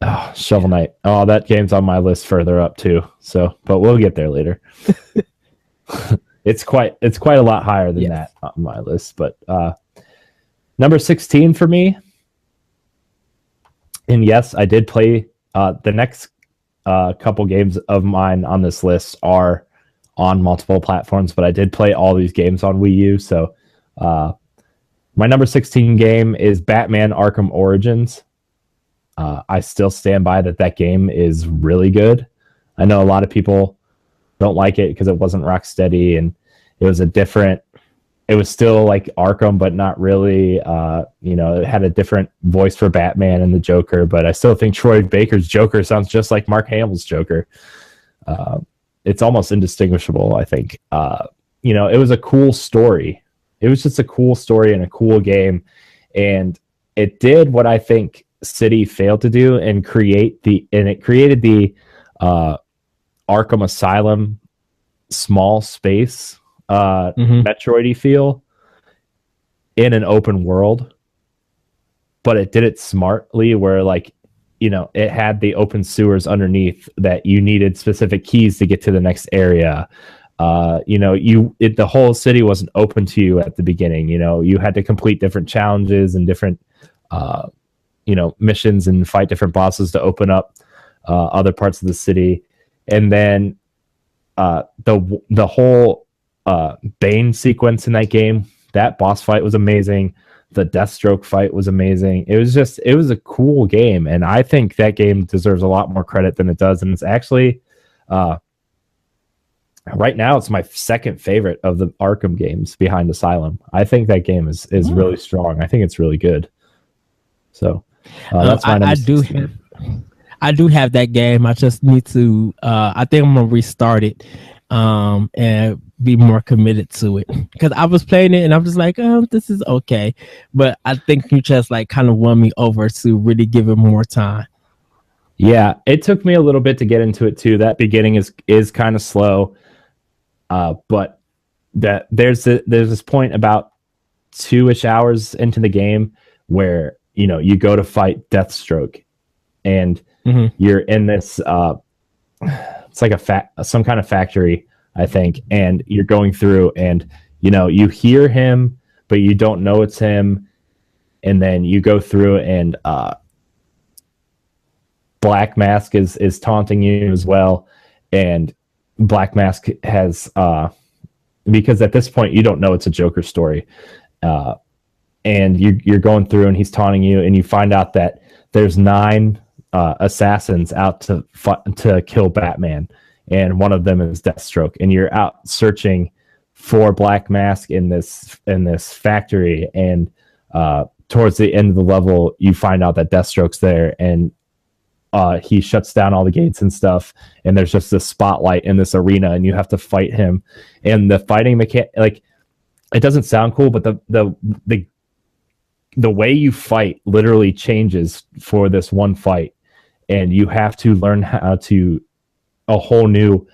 Oh, Shovel Knight. Oh, that game's on my list further up too. So, but we'll get there later. It's quite a lot higher than that on my list. But number 16 for me. And yes, I did play the next couple games of mine on this list are on multiple platforms, but I did play all these games on Wii U. So my number 16 game is Batman Arkham Origins. I still stand by that game is really good. I know a lot of people don't like it because it wasn't Rocksteady and it was still like Arkham, but not really. It had a different voice for Batman and the Joker, but I still think Troy Baker's Joker sounds just like Mark Hamill's Joker. It's almost indistinguishable, I think. It was a cool story. It was just a cool story and a cool game. And it did what I think City failed to do and it created the Arkham Asylum small space Metroid-y feel in an open world, but it did it smartly where it had the open sewers underneath that you needed specific keys to get to the next area. The whole city wasn't open to you at the beginning. You had to complete different challenges and different missions and fight different bosses to open up other parts of the city. And then the whole Bane sequence in that game, that boss fight was amazing. The Deathstroke fight was amazing. It was a cool game, and I think that game deserves a lot more credit than it does. And it's actually right now it's my second favorite of the Arkham games behind Asylum. I think that game is really strong. I think it's really good. So that's my number. I do have that game. I just need to I think I'm gonna restart it and be more committed to it, because I was playing it and I'm just like, this is okay, but I think you just kind of won me over to really give it more time. Yeah, it took me a little bit to get into it too. That beginning is kind of slow, but that there's this point about 2-ish hours into the game where you go to fight Deathstroke, and you're in this it's like some kind of factory, I think, and you're going through and you hear him but you don't know it's him, and then you go through and Black Mask is taunting you as well, and Black Mask has because at this point you don't know it's a Joker story, and you're going through and he's taunting you, and you find out that there's 9 assassins out to kill Batman, and one of them is Deathstroke, and you're out searching for Black Mask in this factory, and towards the end of the level you find out that Deathstroke's there, and he shuts down all the gates and stuff, and there's just this spotlight in this arena, and you have to fight him, and the fighting mechanic, it doesn't sound cool, but the way you fight literally changes for this one fight, and you have to learn how to a whole new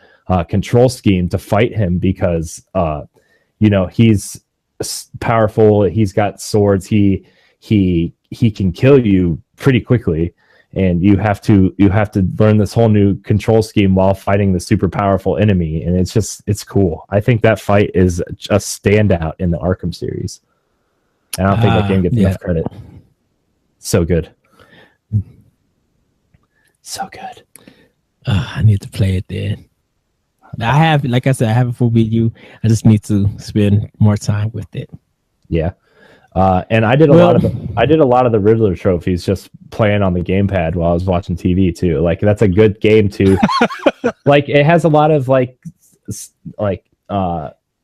control scheme to fight him, because he's powerful, he's got swords, he can kill you pretty quickly, and you have to learn this whole new control scheme while fighting the super powerful enemy, and it's cool. I think that fight is a standout in the Arkham series. I don't think that game gets enough credit. So good. So good. I need to play it then. I have, like I said, I have it for Wii U. I just need to spend more time with it. Yeah. And I did a lot of the Riddler trophies just playing on the gamepad while I was watching TV too. Like that's a good game to like. It has a lot of like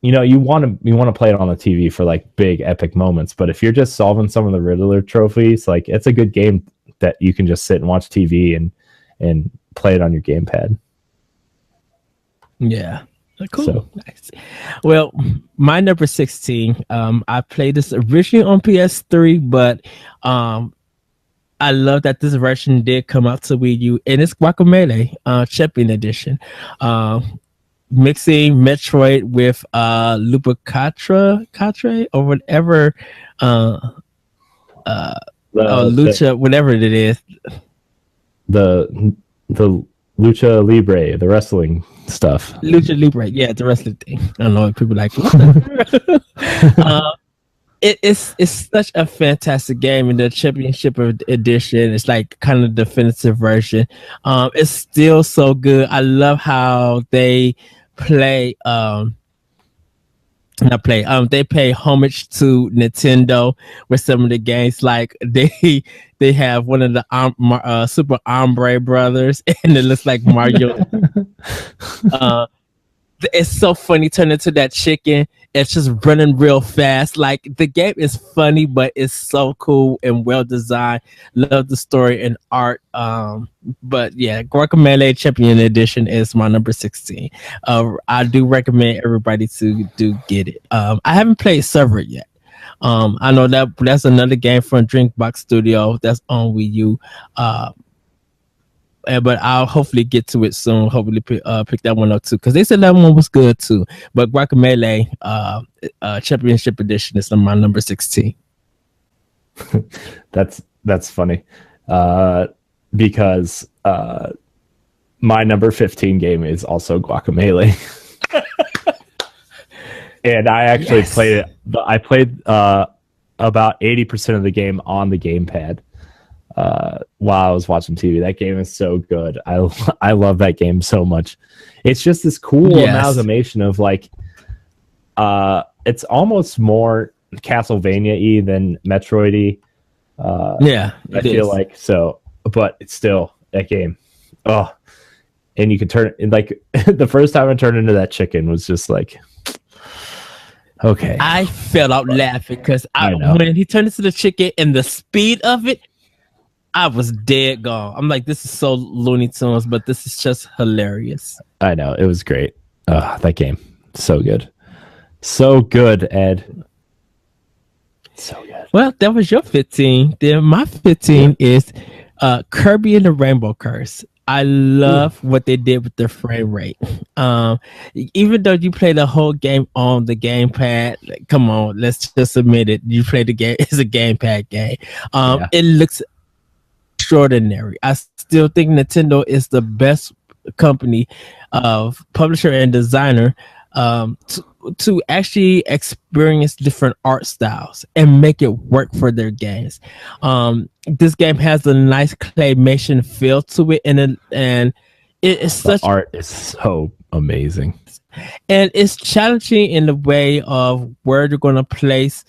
you want to play it on the TV for like big epic moments. But if you're just solving some of the Riddler trophies, like it's a good game that you can just sit and watch TV and play it on your gamepad. Yeah. Cool. So. Nice. Well, my number 16, I played this originally on PS3, but I love that this version did come out to Wii U, and it's Guacamelee Champion Edition. Mixing Metroid with Lucha or whatever Lucha, whatever it is. The Lucha Libre, the wrestling stuff. Lucha Libre, yeah, the wrestling thing. I don't know if people like it's such a fantastic game, in the championship edition. It's like kind of definitive version. It's still so good. I love how they play they pay homage to Nintendo with some of the games. Like they have one of the Super Ombre brothers, and it looks like Mario. It's so funny, turn into that chicken. It's just running real fast. Like the game is funny, but it's so cool and well designed. Love the story and art. But yeah, Guacamelee Champion Edition is my number 16. I do recommend everybody to do get it. I haven't played Server yet. I know that's another game from Drinkbox Studio that's on Wii U. But I'll hopefully get to it soon. Hopefully pick that one up too, because they said that one was good too. But Guacamelee Championship Edition is my number 16. That's funny, because my number 15 game is also Guacamelee, and I actually played it. I played about 80% of the game on the gamepad. While I was watching TV. That game is so good. I love that game so much. It's just this cool amalgamation of like it's almost more Castlevania-y than Metroid-y. I feel like so, but it's still that game. Oh, and you can turn it like the first time I turned into that chicken was just like, okay. I fell out laughing because when he turned into the chicken and the speed of it, I was dead gone. I'm like, this is so Looney Tunes, but this is just hilarious. I know. It was great. That game. So good. So good, Ed. So good. Well, that was your 15. Then my 15 is Kirby and the Rainbow Curse. I love what they did with the frame rate. Even though you play the whole game on the gamepad, like, come on, let's just admit it. You play the game. It's a gamepad game. It looks extraordinary. I still think Nintendo is the best company of publisher and designer to actually experience different art styles and make it work for their games. This game has a nice claymation feel to it, and the art is so amazing, and it's challenging in the way of where they're going to place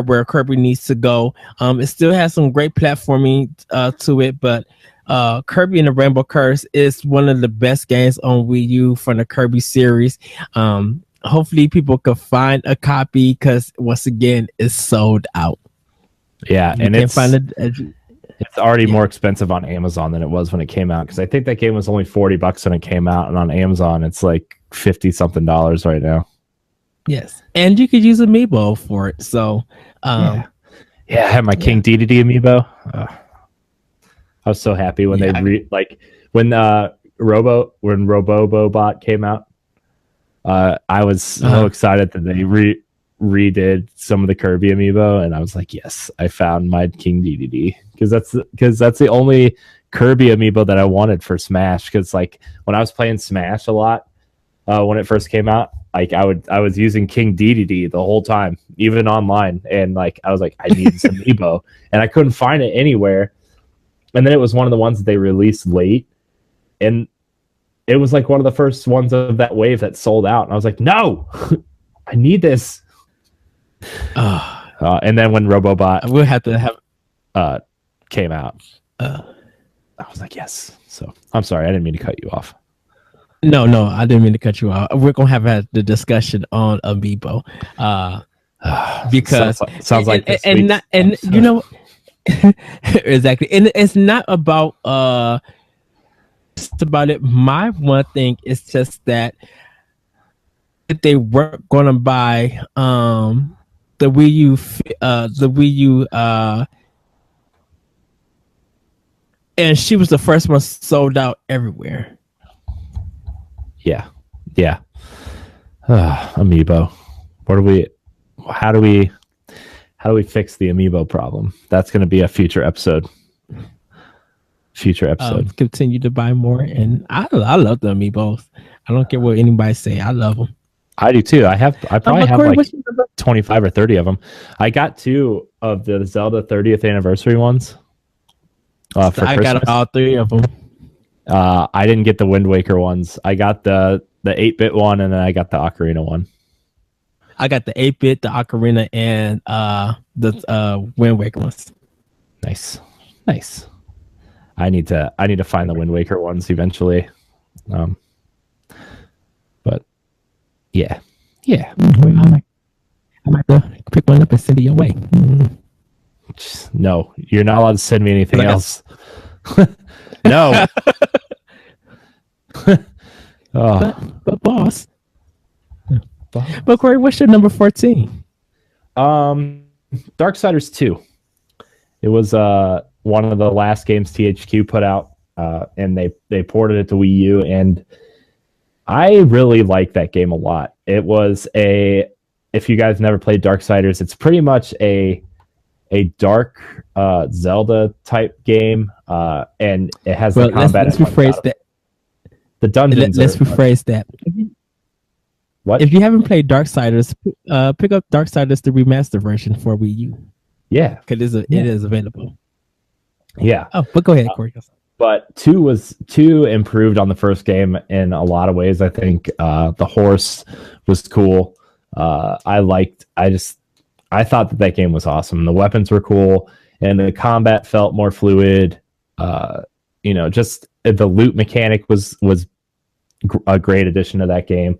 where Kirby needs to go. It still has some great platforming to it, but Kirby and the Rainbow Curse is one of the best games on Wii U from the Kirby series. Hopefully people can find a copy, because once again, it's sold out. Yeah, and it's already more expensive on Amazon than it was when it came out, because I think that game was only $40 when it came out, and on Amazon it's like $50-something right now. Yes, and you could use Amiibo for it. So, I had my King Dedede Amiibo. I was so happy when when RoboBot came out. I was so excited that they redid some of the Kirby Amiibo, and I was like, yes, I found my King Dedede, because that's the only Kirby Amiibo that I wanted for Smash. Because like when I was playing Smash a lot when it first came out, like I was using King Dedede the whole time, even online, and like I was like, I need some Amiibo, and I couldn't find it anywhere. And then it was one of the ones that they released late, and it was like one of the first ones of that wave that sold out, and I was like, no, I need this. And then when RoboBot we'll have to have came out, I was like, yes. So I'm sorry, I didn't mean to cut you off. No, I didn't mean to cut you off. We're gonna have the discussion on Amiibo, because sounds like you know exactly, and it's not about it's about it. My one thing is just that if they weren't gonna buy the Wii U, and she was the first one sold out everywhere. Yeah. Amiibo. How do we fix the Amiibo problem? That's going to be a future episode. Continue to buy more, and I love the Amiibos. I don't care what anybody say. I love them. I do too. I probably have Corey, like 25 or 30 of them. I got 2 of the Zelda 30th anniversary ones. For I Christmas. got all 3 of them. I didn't get the Wind Waker ones. I got the 8-bit one, and then I got the Ocarina one. I got the 8-bit, the Ocarina, and the Wind Waker ones. Nice. I need to find the Wind Waker ones eventually. But yeah. Mm-hmm. I might pick one up and send it your way. Mm-hmm. No, you're not allowed to send me anything else. No. But boss. But Corey, what's your number 14? Darksiders 2. It was one of the last games THQ put out, and they ported it to Wii U, and I really like that game a lot. It was if you guys never played Darksiders, it's pretty much a dark Zelda type game, and it has the combat. Let's rephrase that. The dungeons. Let's rephrase that. What? If you haven't played Darksiders, pick up Darksiders the remaster version for Wii U. Yeah, because it is available. Yeah. Oh, but go ahead, Corey. But 2 improved on the first game in a lot of ways. I think the horse was cool. I thought that game was awesome. The weapons were cool, and the combat felt more fluid. Just the loot mechanic was a great addition to that game.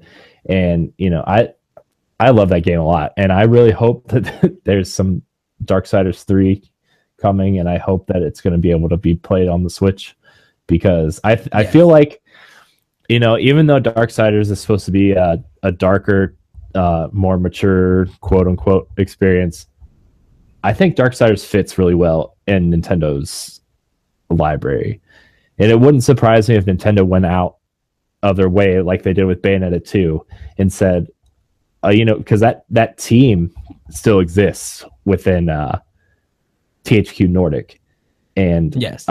And I love that game a lot, and I really hope that there's some Darksiders 3 coming, and I hope that it's going to be able to be played on the Switch, because I feel like even though Darksiders is supposed to be a darker, more mature, quote unquote experience, I think Darksiders fits really well in Nintendo's library, and it wouldn't surprise me if Nintendo went out of their way like they did with Bayonetta 2 and said, because that team still exists within THQ Nordic, and yes,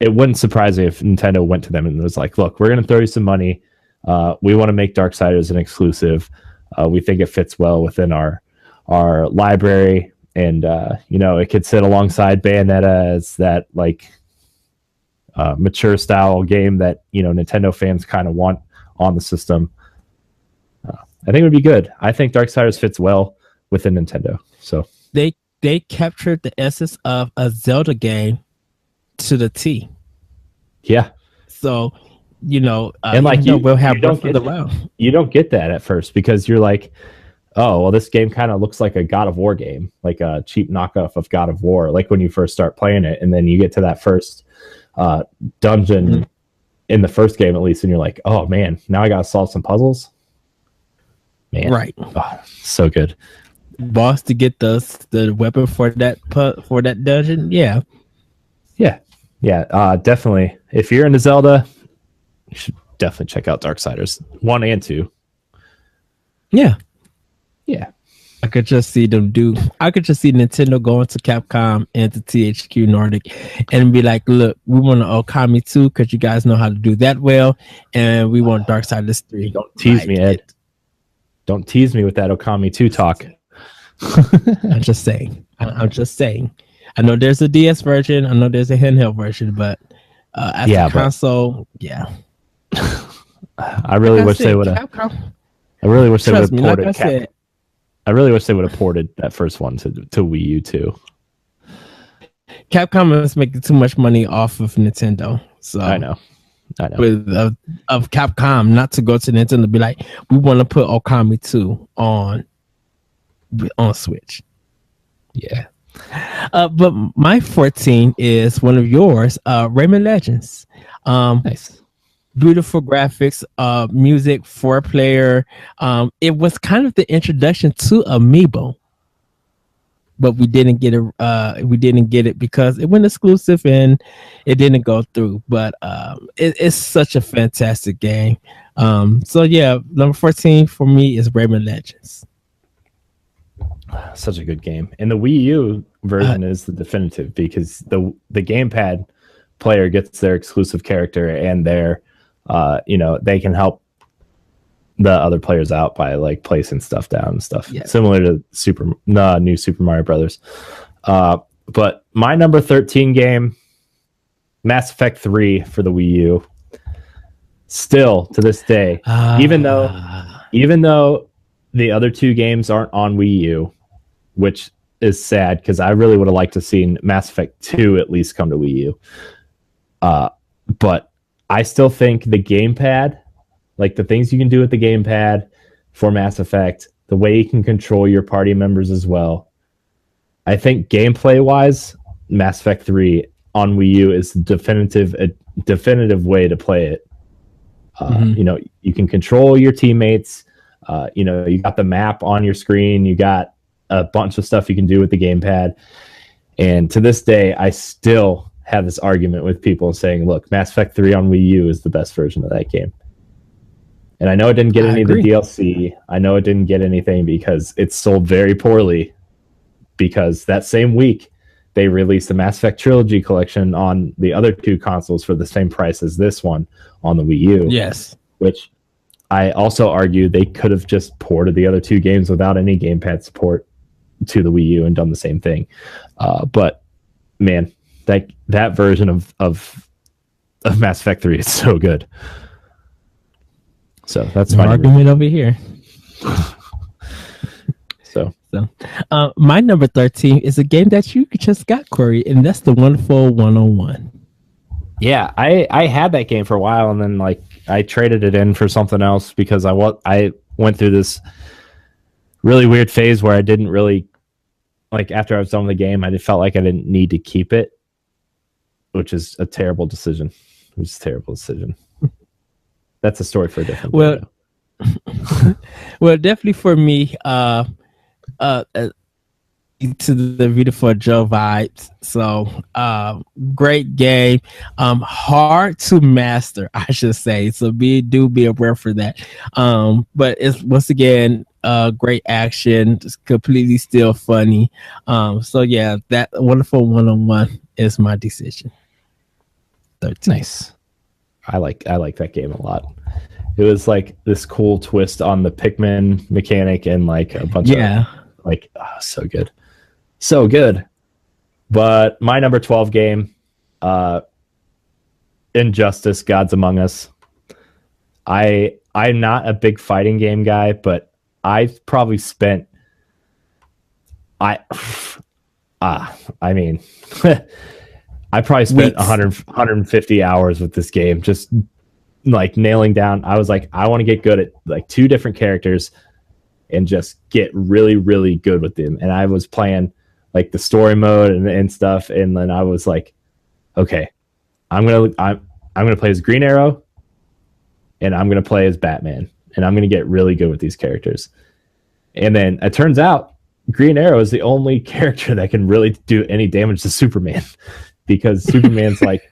it wouldn't surprise me if Nintendo went to them and was like, look, we're going to throw you some money. We want to make Darksiders an exclusive. We think it fits well within our library, and it could sit alongside Bayonetta as that mature style game that Nintendo fans kind of want on the system. I think it would be good. I think Darksiders fits well within Nintendo. So they captured the essence of a Zelda game to the T. Yeah. So and we'll have both of them. You don't get that at first, because you're like, oh well, this game kind of looks like a God of War game, like a cheap knockoff of God of War, like when you first start playing it, and then you get to that first dungeon in the first game, at least, and you're like, oh man, now I gotta solve some puzzles. Man, right? Oh, so good. Boss to get the weapon for that dungeon. Yeah. Definitely. If you're into Zelda, you should definitely check out Darksiders 1 and 2. Yeah. I could just see Nintendo going to Capcom and to THQ Nordic and be like, look, we want an Okami 2 because you guys know how to do that well, and we want Darksiders 3. Don't tease me, Ed. Don't tease me with that Okami 2 talk. I'm just saying. I know there's a DS version. I know there's a handheld version, but as a console, yeah. I really wish they would have. I really wish they would have ported. I really wish they would have ported that first one to Wii U too. Capcom is making too much money off of Nintendo. So I know. With of Capcom not to go to Nintendo, be like, we want to put Okami 2 on Switch. Yeah. But my 14 is one of yours, Rayman Legends. Nice. Beautiful graphics, music, 4-player. It was kind of the introduction to Amiibo, but we didn't get it. We didn't get it because it went exclusive and it didn't go through. But it's such a fantastic game. So yeah, number 14 for me is Rayman Legends. Such a good game, and the Wii U version is the definitive because the gamepad player gets their exclusive character and their they can help the other players out by like placing stuff down and stuff, similar to new Super Mario Brothers. But my number 13 game, Mass Effect 3 for the Wii U, still to this day, even though the other two games aren't on Wii U, which is sad because I really would have liked to seen Mass Effect 2 at least come to Wii U. But I still think the gamepad, like the things you can do with the gamepad for Mass Effect, the way you can control your party members as well. I think gameplay-wise, Mass Effect 3 on Wii U is a definitive way to play it. You can control your teammates. You got the map on your screen. You got a bunch of stuff you can do with the gamepad. And to this day, I still have this argument with people saying, look, Mass Effect 3 on Wii U is the best version of that game. And I know it didn't get any of the DLC. I know it didn't get anything because it sold very poorly, because that same week they released the Mass Effect Trilogy collection on the other two consoles for the same price as this one on the Wii U. Yes. Which I also argue they could have just ported the other two games without any gamepad support to the Wii U and done the same thing. But man, that version of Mass Effect 3 is so good. So that's my argument over here. So my number 13 is a game that you just got, Corey, and that's the Wonderful 101. Yeah, I had that game for a while, and then like I traded it in for something else because I went through this really weird phase where I didn't really, like, after I was done with the game, I just felt like I didn't need to keep it, which is a terrible decision. It was a terrible decision. That's a story for a different video. Well, definitely for me, to the beautiful Joe vibes. So, great game. Hard to master, I should say. So be aware for that. But it's once again great action. It's completely still funny. So yeah, that Wonderful 101 is my decision. 13. Nice. I like that game a lot. It was like this cool twist on the Pikmin mechanic and like a bunch of so good. So good. But my number 12 game, Injustice: Gods Among Us. I'm not a big fighting game guy, but I've probably spent I probably spent 150 hours with this game, just like nailing down. I was like, I want to get good at like two different characters and just get really, really good with them. And I was playing like the story mode and stuff. And then I was like, okay, I'm gonna play as Green Arrow, and I'm gonna play as Batman, and I'm gonna get really good with these characters. And then it turns out Green Arrow is the only character that can really do any damage to Superman. Because Superman's like,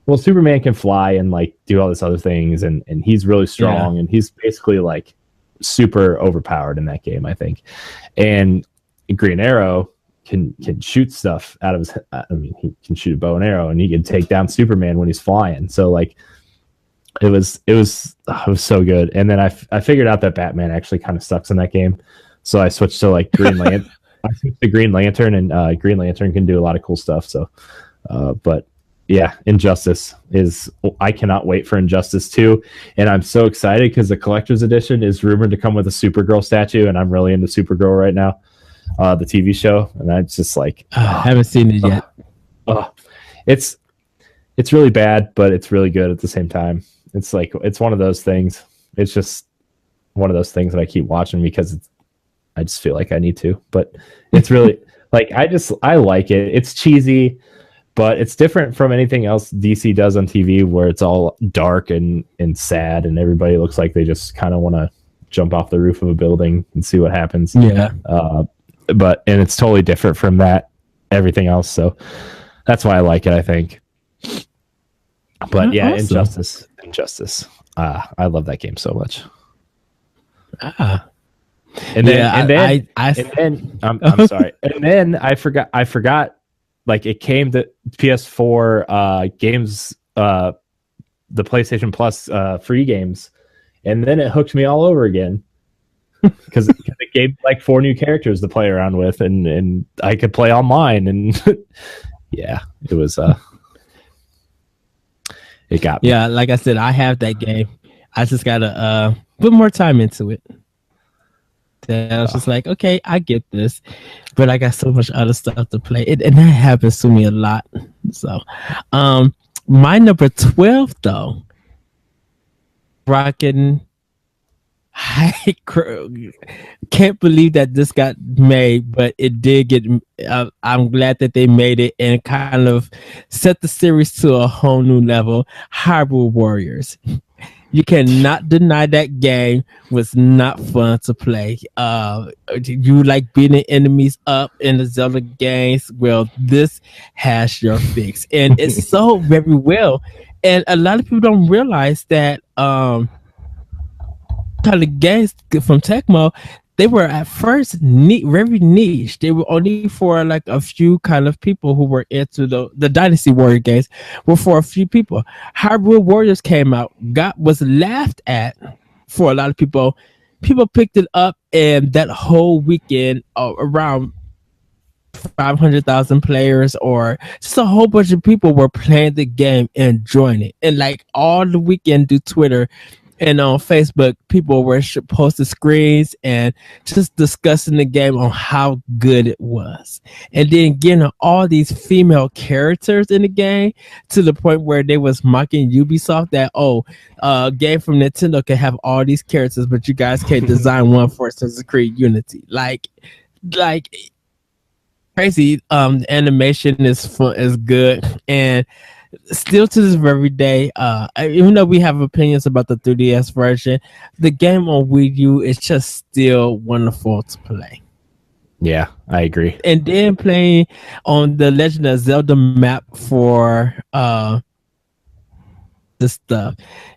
well, Superman can fly and like do all this other things, and he's really strong, and he's basically like super overpowered in that game, I think. And Green Arrow can shoot stuff out of his. He can shoot a bow and arrow, and he can take down Superman when he's flying. So like, it was so good. And then I figured out that Batman actually kind of sucks in that game, so I switched to like Green Lantern. I switched to Green Lantern, and Green Lantern can do a lot of cool stuff. So. But yeah, Injustice is. I cannot wait for Injustice 2, and I'm so excited because the collector's edition is rumored to come with a Supergirl statue, and I'm really into Supergirl right now, the TV show, and I'm just like, I haven't seen it yet. It's really bad, but it's really good at the same time. It's like it's one of those things. It's just one of those things that I keep watching because I just feel like I need to. But it's really like I like it. It's cheesy, but it's different from anything else DC does on TV, where it's all dark and sad, and everybody looks like they just kind of want to jump off the roof of a building and see what happens. Yeah. And it's totally different from that everything else. So that's why I like it, I think. But yeah, awesome. Injustice. I love that game so much. And then I'm sorry. And then I forgot. Like it came to PS4 games, the PlayStation Plus free games, and then it hooked me all over again because it gave like 4 new characters to play around with, and I could play online, and yeah, it was. It got me. Yeah, like I said, I have that game. I just gotta put more time into it. And I was just like, okay, I get this, but I got so much other stuff to play, and that happens to me a lot. So, my number 12 though, rocking. I can't believe that this got made, but it did get. I'm glad that they made it and kind of set the series to a whole new level. Hyrule Warriors. You cannot deny that game was not fun to play. You like beating enemies up in the Zelda games. Well, this has your fix, and it's so very well. And a lot of people don't realize that kind of games from Tecmo, they were at first very niche. They were only for like a few kind of people who were into the Dynasty Warrior games. Were for a few people. Hyrule Warriors came out, was laughed at for a lot of people. People picked it up, and that whole weekend, around 500,000 players, or just a whole bunch of people were playing the game, enjoying it, and like all the weekend through Twitter. And on Facebook, people were posting screens and just discussing the game on how good it was. And then getting all these female characters in the game to the point where they was mocking Ubisoft that, a game from Nintendo can have all these characters, but you guys can't design one for Assassin's Creed Unity. Like crazy. The animation is fun, is good, and still to this very day, even though we have opinions about the 3DS version, the game on Wii U is just still wonderful to play. Yeah, I agree. And then playing on the Legend of Zelda map for this stuff,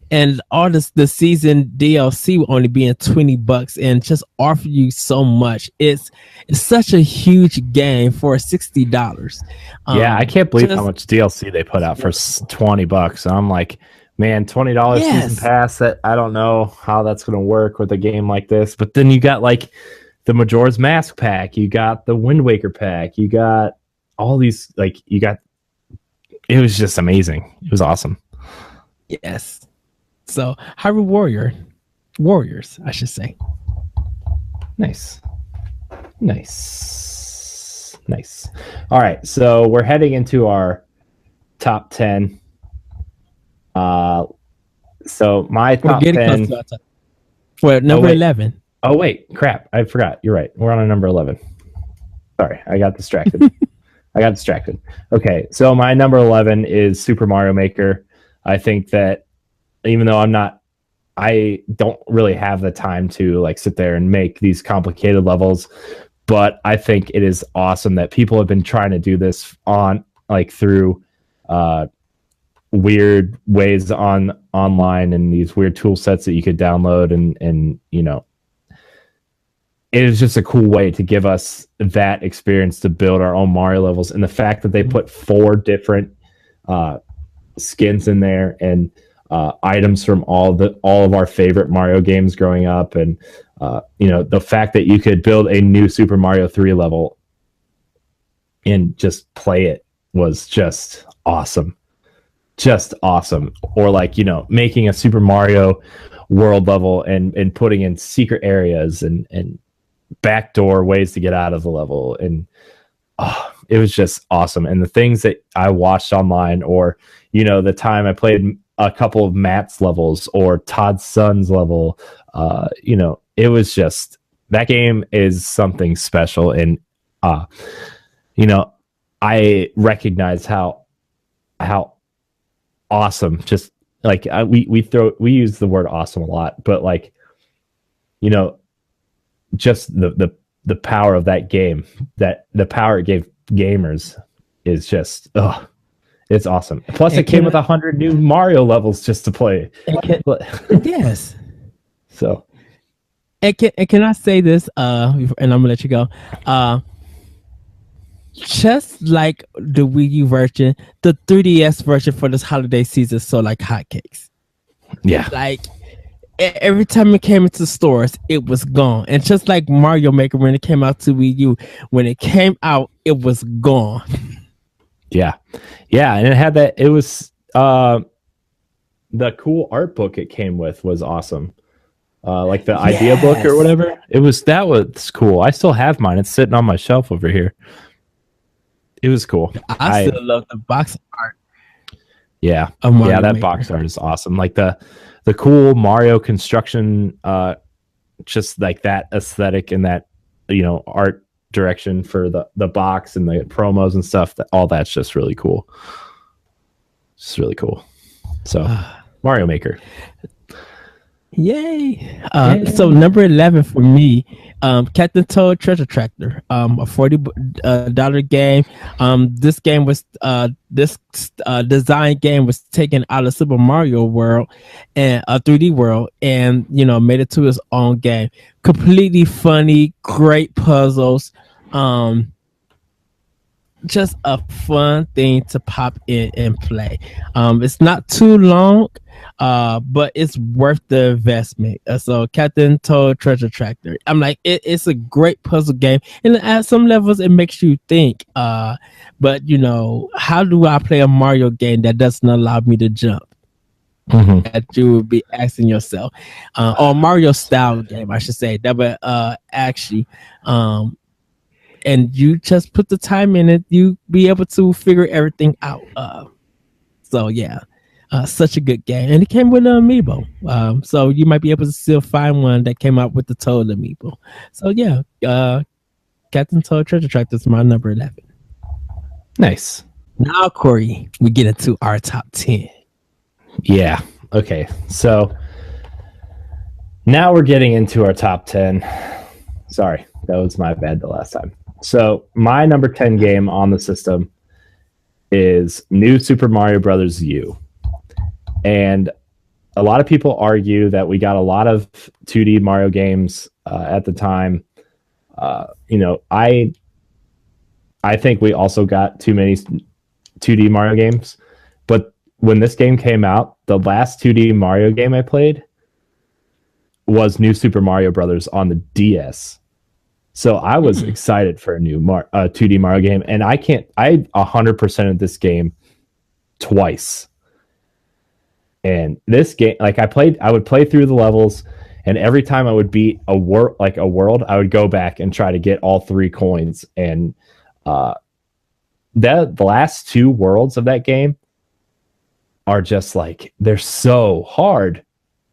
and all the season DLC will only be in $20 and just offer you so much. It's such a huge game for $60. Yeah, I can't believe how much DLC they put out for $20. I'm like, man, $20 season pass. That I don't know how that's going to work with a game like this. But then you got like the Majora's Mask pack, you got the Wind Waker pack, you got all these it was just amazing. It was awesome. Yes. So Hyrule Warriors, I should say. Nice. All right, so we're heading into our top 10. So my top 10 for number 11. Oh wait, crap! I forgot. You're right. We're on a number 11. Sorry, I got distracted. Okay, so my number 11 is Super Mario Maker. I think that even though I don't really have the time to like sit there and make these complicated levels, but I think it is awesome that people have been trying to do this on like through weird ways online and these weird tool sets that you could download, and you know, it is just a cool way to give us that experience to build our own Mario levels. And the fact that they put 4 different skins in there and items from all of our favorite Mario games growing up, and you know, the fact that you could build a new Super Mario 3 level and just play it was just awesome. just awesome. Or like, making a Super Mario world level and putting in secret areas and backdoor ways to get out of the level. And it was just awesome. And the things that I watched online, or, the time I played a couple of Matt's levels or Todd's son's level, it was just, that game is something special. And, I recognize how awesome, just like we use the word awesome a lot, but like, just the power of that game, that the power it gave gamers is just, it's awesome. Plus, it came with 100 new Mario levels just to play. Yes. So, and can I say this? And I'm gonna let you go. Just like the Wii U version, the 3DS version for this holiday season, so like hotcakes. Yeah. Like every time it came into stores, it was gone. And just like Mario Maker when it came out to Wii U, when it came out, it was gone. Yeah. And it had that. It was the cool art book it came with was awesome. Like the idea book or whatever. That was cool. I still have mine. It's sitting on my shelf over here. It was cool. I still love the box art. Yeah. That Maker. Box art is awesome. Like the cool Mario construction, just like that aesthetic and that, art direction for the box and the promos and stuff, all that's just really cool. It's really cool. So Mario Maker. Yay. So number 11 for me, Captain Toad Treasure Tractor, a $40 game. This game was design game was taken out of Super Mario World and a 3D world, and made it to his own game. Completely funny, great puzzles. Just a fun thing to pop in and play. It's not too long, but it's worth the investment. So Captain Toad Treasure Tractor. I'm like, it's a great puzzle game, and at some levels it makes you think. But how do I play a Mario game that doesn't allow me to jump? Mm-hmm. That you would be asking yourself, or Mario style game, I should say. That would actually. And you just put the time in it, you be able to figure everything out. So yeah, such a good game, and it came with an amiibo. So you might be able to still find one that came out with the Toad amiibo. So yeah, Captain Toad Treasure Tractor is my number 11. Nice. Now, Corey, we get into our top 10. Yeah. Okay. So now we're getting into our top 10. Sorry, that was my bad the last time. So my number 10 game on the system is New Super Mario Brothers U. And a lot of people argue that we got a lot of 2D Mario games at the time. I think we also got too many 2D Mario games. But when this game came out, the last 2D Mario game I played was New Super Mario Brothers on the DS. So I was excited for a new 2D Mario game, and I 100%ed this game twice. And this game, like I would play through the levels, and every time I would beat a world, I would go back and try to get all 3 coins. And the last 2 worlds of that game are just like, they're so hard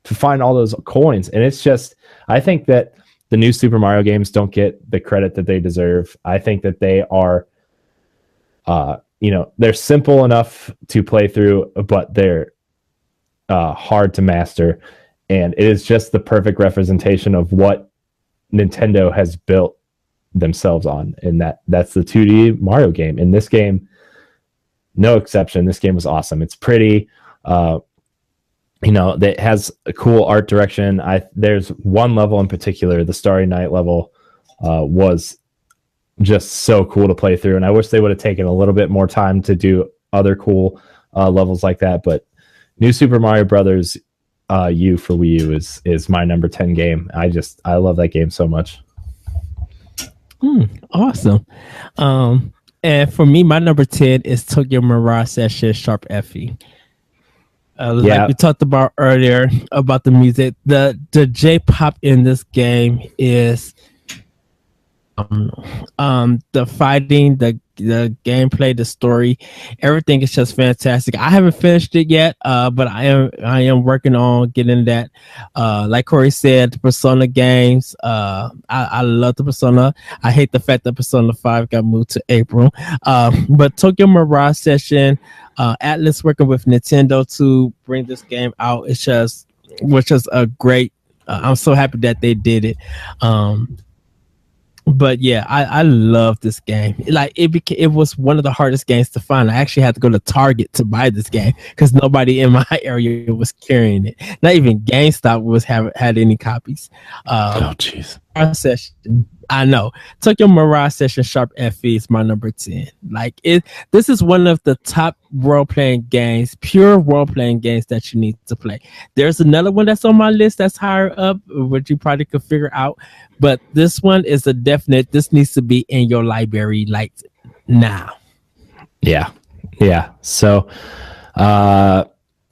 to find all those coins. And it's just, I think that the new Super Mario games don't get the credit that they deserve. I think that they are, they're simple enough to play through, but they're hard to master. And it is just the perfect representation of what Nintendo has built themselves on. And that's the 2D Mario game. In this game, no exception. This game was awesome. It's pretty. That has a cool art direction. There's one level in particular, the Starry Night level, was just so cool to play through. And I wish they would have taken a little bit more time to do other cool levels like that. But New Super Mario Brothers U for Wii U is my number 10 game. I love that game so much. Awesome. And for me, my number 10 is Tokyo Mirage Session Sharp FE. Like we talked about earlier about the music, the J-pop in this game is the fighting, the gameplay, the story, everything is just fantastic. I haven't finished it yet, but I am working on getting that. Like Corey said, the Persona games. I love the Persona. I hate the fact that Persona 5 got moved to April. But Tokyo Mirage Session, Atlas working with Nintendo to bring this game out. It's just was just a great. I'm so happy that they did it. But yeah, I love this game. Like it was one of the hardest games to find. I actually had to go to Target to buy this game because nobody in my area was carrying it. Not even GameStop had any copies. Oh jeez. Session. I know. Tokyo Mirage Session Sharp FE is my number 10. Like this is one of the top role-playing games, pure role-playing games that you need to play. There's another one that's on my list that's higher up, which you probably could figure out. But this one is a definite, this needs to be in your library like now. Yeah. So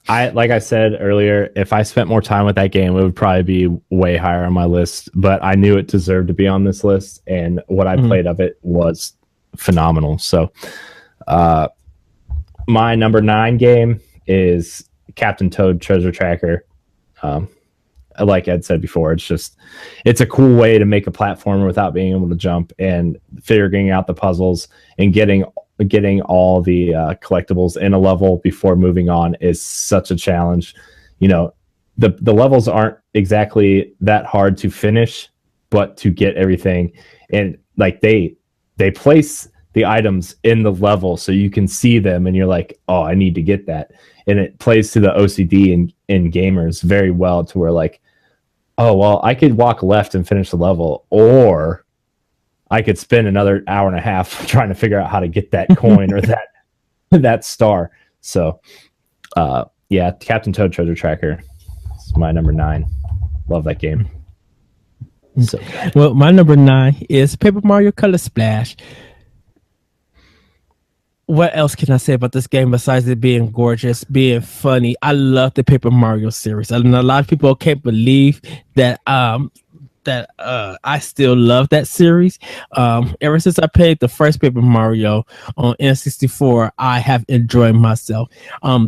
like I said earlier, if I spent more time with that game, it would probably be way higher on my list. But I knew it deserved to be on this list, and what I played of it was phenomenal. So, my number 9 game is Captain Toad Treasure Tracker. Like Ed said before, it's a cool way to make a platformer without being able to jump, and figuring out the puzzles and getting all the collectibles in a level before moving on is such a challenge. You know, the levels aren't exactly that hard to finish, but to get everything, and like they place the items in the level so you can see them and you're like, oh, I need to get that. And it plays to the OCD in gamers very well, to where like, oh, well, I could walk left and finish the level, or I could spend another hour and a half trying to figure out how to get that coin or that star. So, yeah, Captain Toad Treasure Tracker is my number 9. Love that game. So good. Well, my number 9 is Paper Mario Color Splash. What else can I say about this game besides it being gorgeous, being funny? I love the Paper Mario series, and a lot of people can't believe that I still love that series. Ever since I played the first Paper Mario on N64, I have enjoyed myself.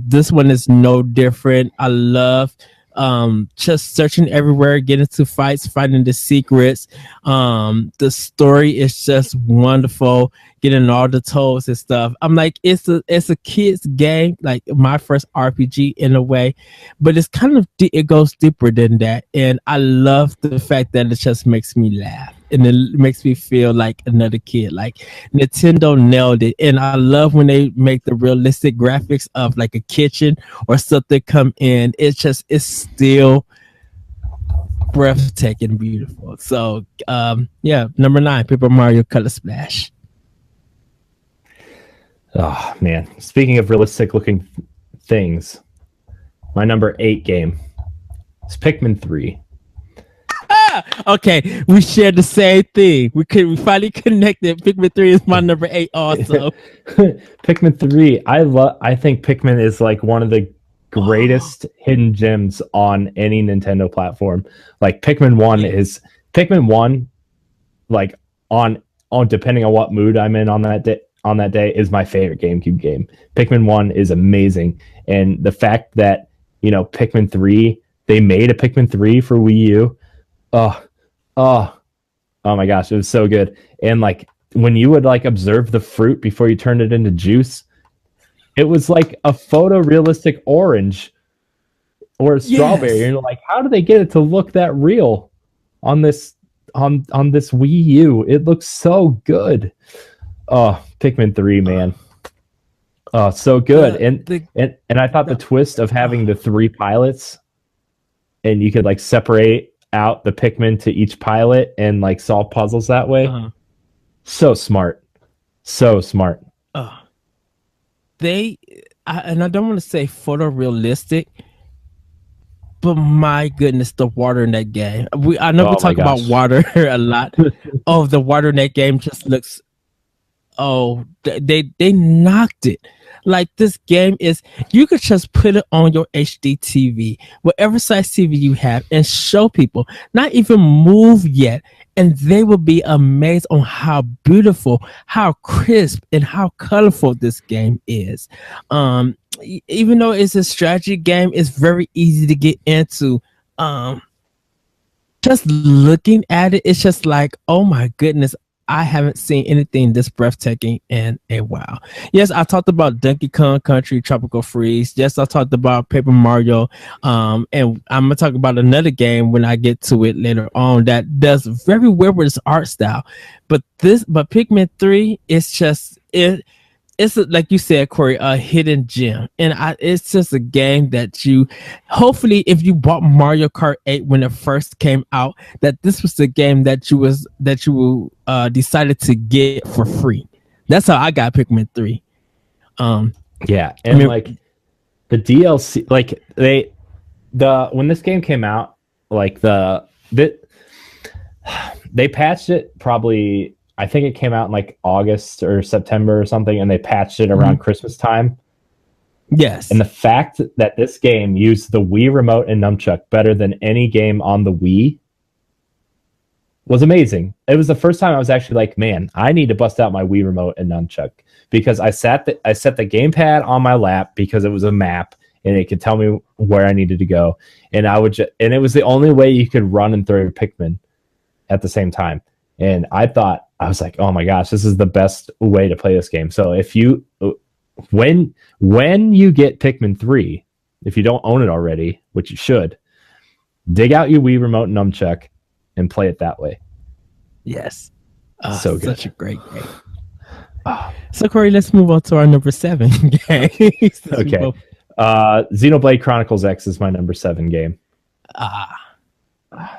This one is no different. I love just searching everywhere, getting to fights, finding the secrets. The story is just wonderful, getting all the toads and stuff. I'm like, it's a kid's game, like my first RPG in a way, but it's kind of it goes deeper than that, and I love the fact that it just makes me laugh and it makes me feel like another kid. Like Nintendo nailed it, and I love when they make the realistic graphics of like a kitchen or something come in. It's still breathtaking, beautiful. So yeah, number 9, Paper Mario Color Splash. Oh man, speaking of realistic looking things, my number 8 game is Pikmin 3. Okay, we shared the same thing. We finally connected. Pikmin 3 is my number 8 also. Pikmin 3, I think Pikmin is like one of the greatest hidden gems on any Nintendo platform. Like Pikmin 1, like on depending on what mood I'm in on that day is my favorite GameCube game. Pikmin 1 is amazing, and the fact that, you know, Pikmin 3, they made a Pikmin 3 for Wii U. Oh my gosh, it was so good. And like when you would like observe the fruit before you turned it into juice, it was like a photorealistic orange or a strawberry. Yes. And you're like, how do they get it to look that real on this Wii U? It looks so good. Oh, Pikmin 3, man. Oh, so good. And I thought the twist of having the 3 pilots, and you could like separate out the Pikmin to each pilot and like solve puzzles that way. So smart. And I don't want to say photorealistic, but my goodness, the water in that game. I know we talk about water a lot. Oh, the water in that game just looks they knocked it. Like this game is, you could just put it on your HD TV, whatever size TV you have, and show people, not even move yet, and they will be amazed on how beautiful, how crisp, and how colorful this game is. Even though it's a strategy game, it's very easy to get into. Just looking at it, it's just like, oh my goodness, I haven't seen anything this breathtaking in a while. Yes, I talked about Donkey Kong Country Tropical Freeze. Yes, I talked about Paper Mario. And I'm gonna talk about another game when I get to it later on that does very well with its art style. But Pikmin 3, it's like you said, Corey, a hidden gem, and it's just a game that you, hopefully, if you bought Mario Kart 8 when it first came out, that this was the game that you decided to get for free. That's how I got Pikmin 3. Yeah, and like the DLC, like when this game came out, like they patched it probably. I think it came out in like August or September or something, and they patched it around Christmas time. Yes. And the fact that this game used the Wii remote and nunchuck better than any game on the Wii was amazing. It was the first time I was actually like, man, I need to bust out my Wii remote and nunchuck, because I set the gamepad on my lap because it was a map and it could tell me where I needed to go. And and it was the only way you could run and throw your Pikmin at the same time. And I was like, oh my gosh, this is the best way to play this game. So when you get Pikmin 3, if you don't own it already, which you should, dig out your Wii remote and nunchuck and play it that way. Yes. So good. Such a great game. So Corey, let's move on to our number 7 game. Okay. Xenoblade Chronicles X is my number 7 game.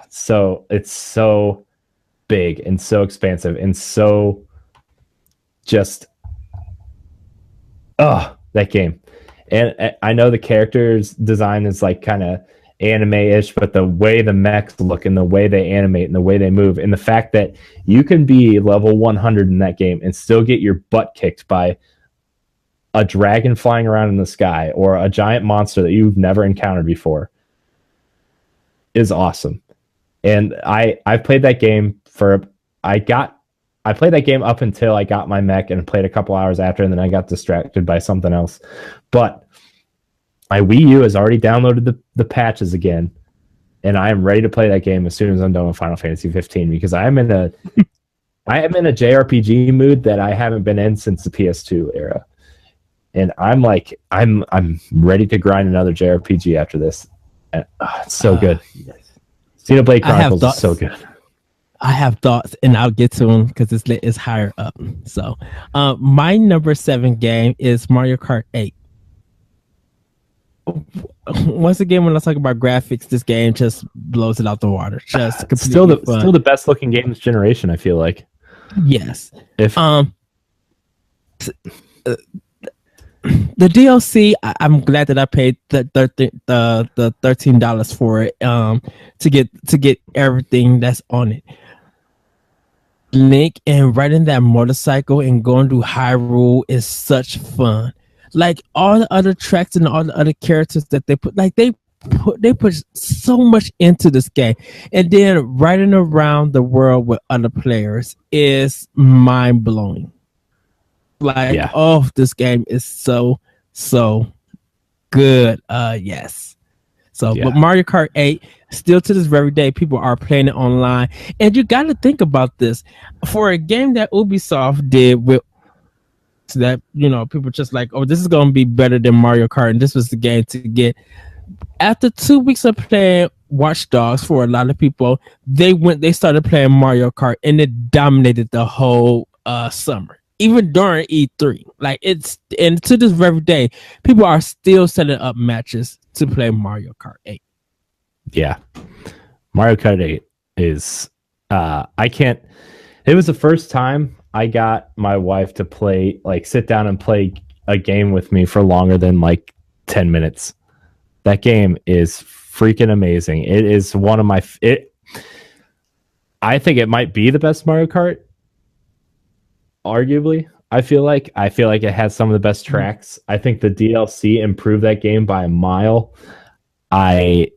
So it's so big and so expansive and so just that game. And I know the characters design is like kind of anime-ish, but the way the mechs look and the way they animate and the way they move, and the fact that you can be level 100 in that game and still get your butt kicked by a dragon flying around in the sky or a giant monster that you've never encountered before is awesome. And I played that game I played that game up until I got my mech and played a couple hours after, and then I got distracted by something else. But my Wii U has already downloaded the patches again, and I am ready to play that game as soon as I'm done with Final Fantasy 15, because I am in a JRPG mood that I haven't been in since the PS2 era. And I'm ready to grind another JRPG after this. And, it's so good. Yes. Xenoblade Chronicles is so good. I have thoughts, and I'll get to them because it's higher up. So, my number 7 game is Mario Kart 8. Once again, when I talk about graphics, this game just blows it out the water. Just still the best looking game this generation, I feel like. Yes. The DLC, I'm glad that I paid the $13 for it to get everything that's on it. Link and riding that motorcycle and going to Hyrule is such fun. Like all the other tracks and all the other characters that they put, like they put so much into this game, and then riding around the world with other players is mind blowing. Like, oh, this game is so good. Yes. So, but Mario Kart 8, still to this very day, people are playing it online. And you got to think about this. For a game that Ubisoft did with that, people just like, oh, this is going to be better than Mario Kart. And this was the game to get. After 2 weeks of playing Watch Dogs, for a lot of people, they started playing Mario Kart, and it dominated the whole summer. Even during E3, and to this very day, people are still setting up matches to play Mario Kart 8. Yeah, Mario Kart 8 is it was the first time I got my wife to play, sit down and play a game with me for longer than 10 minutes. That game is freaking amazing. It is one of my I think it might be the best Mario Kart. Arguably, I feel like it has some of the best tracks. I think the DLC improved that game by a mile. I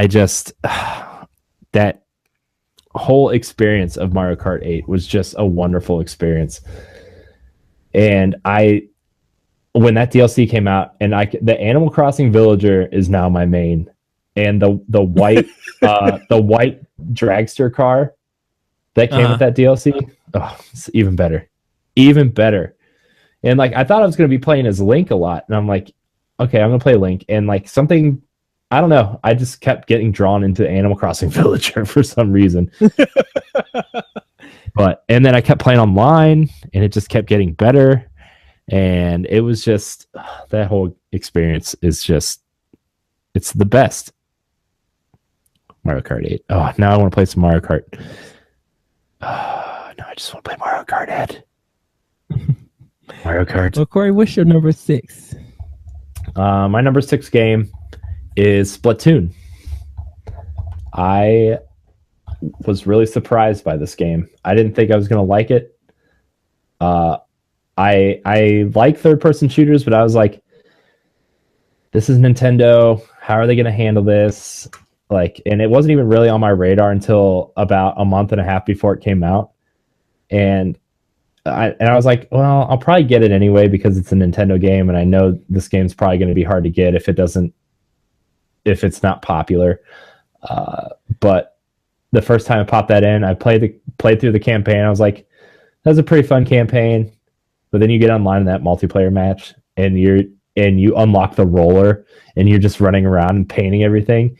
just that whole experience of Mario Kart 8 was just a wonderful experience. And when that DLC came out, and the Animal Crossing Villager is now my main, and the white the white dragster car that came with that DLC, oh, it's even better. And like, I thought I was going to be playing as Link a lot, and I'm like, okay, I'm going to play Link, and like something, I don't know, I just kept getting drawn into Animal Crossing Villager for some reason. And then I kept playing online, and it just kept getting better, and it was just, that whole experience is just, it's the best. Mario Kart 8. Oh, now I want to play some Mario Kart. No, I just want to play Mario Kart, Ed. Mario Kart. Well, Corey, what's your number 6? My number 6 game is Splatoon. I was really surprised by this game. I didn't think I was going to like it. I like third-person shooters, but I was like, this is Nintendo. How are they going to handle this? Like, and it wasn't even really on my radar until about a month and a half before it came out. And I was like, well, I'll probably get it anyway because it's a Nintendo game, and I know this game's probably going to be hard to get if it's not popular. But the first time I popped that in, I played through the campaign. I was like, that was a pretty fun campaign. But then you get online in that multiplayer match, and you unlock the roller, and you're just running around and painting everything.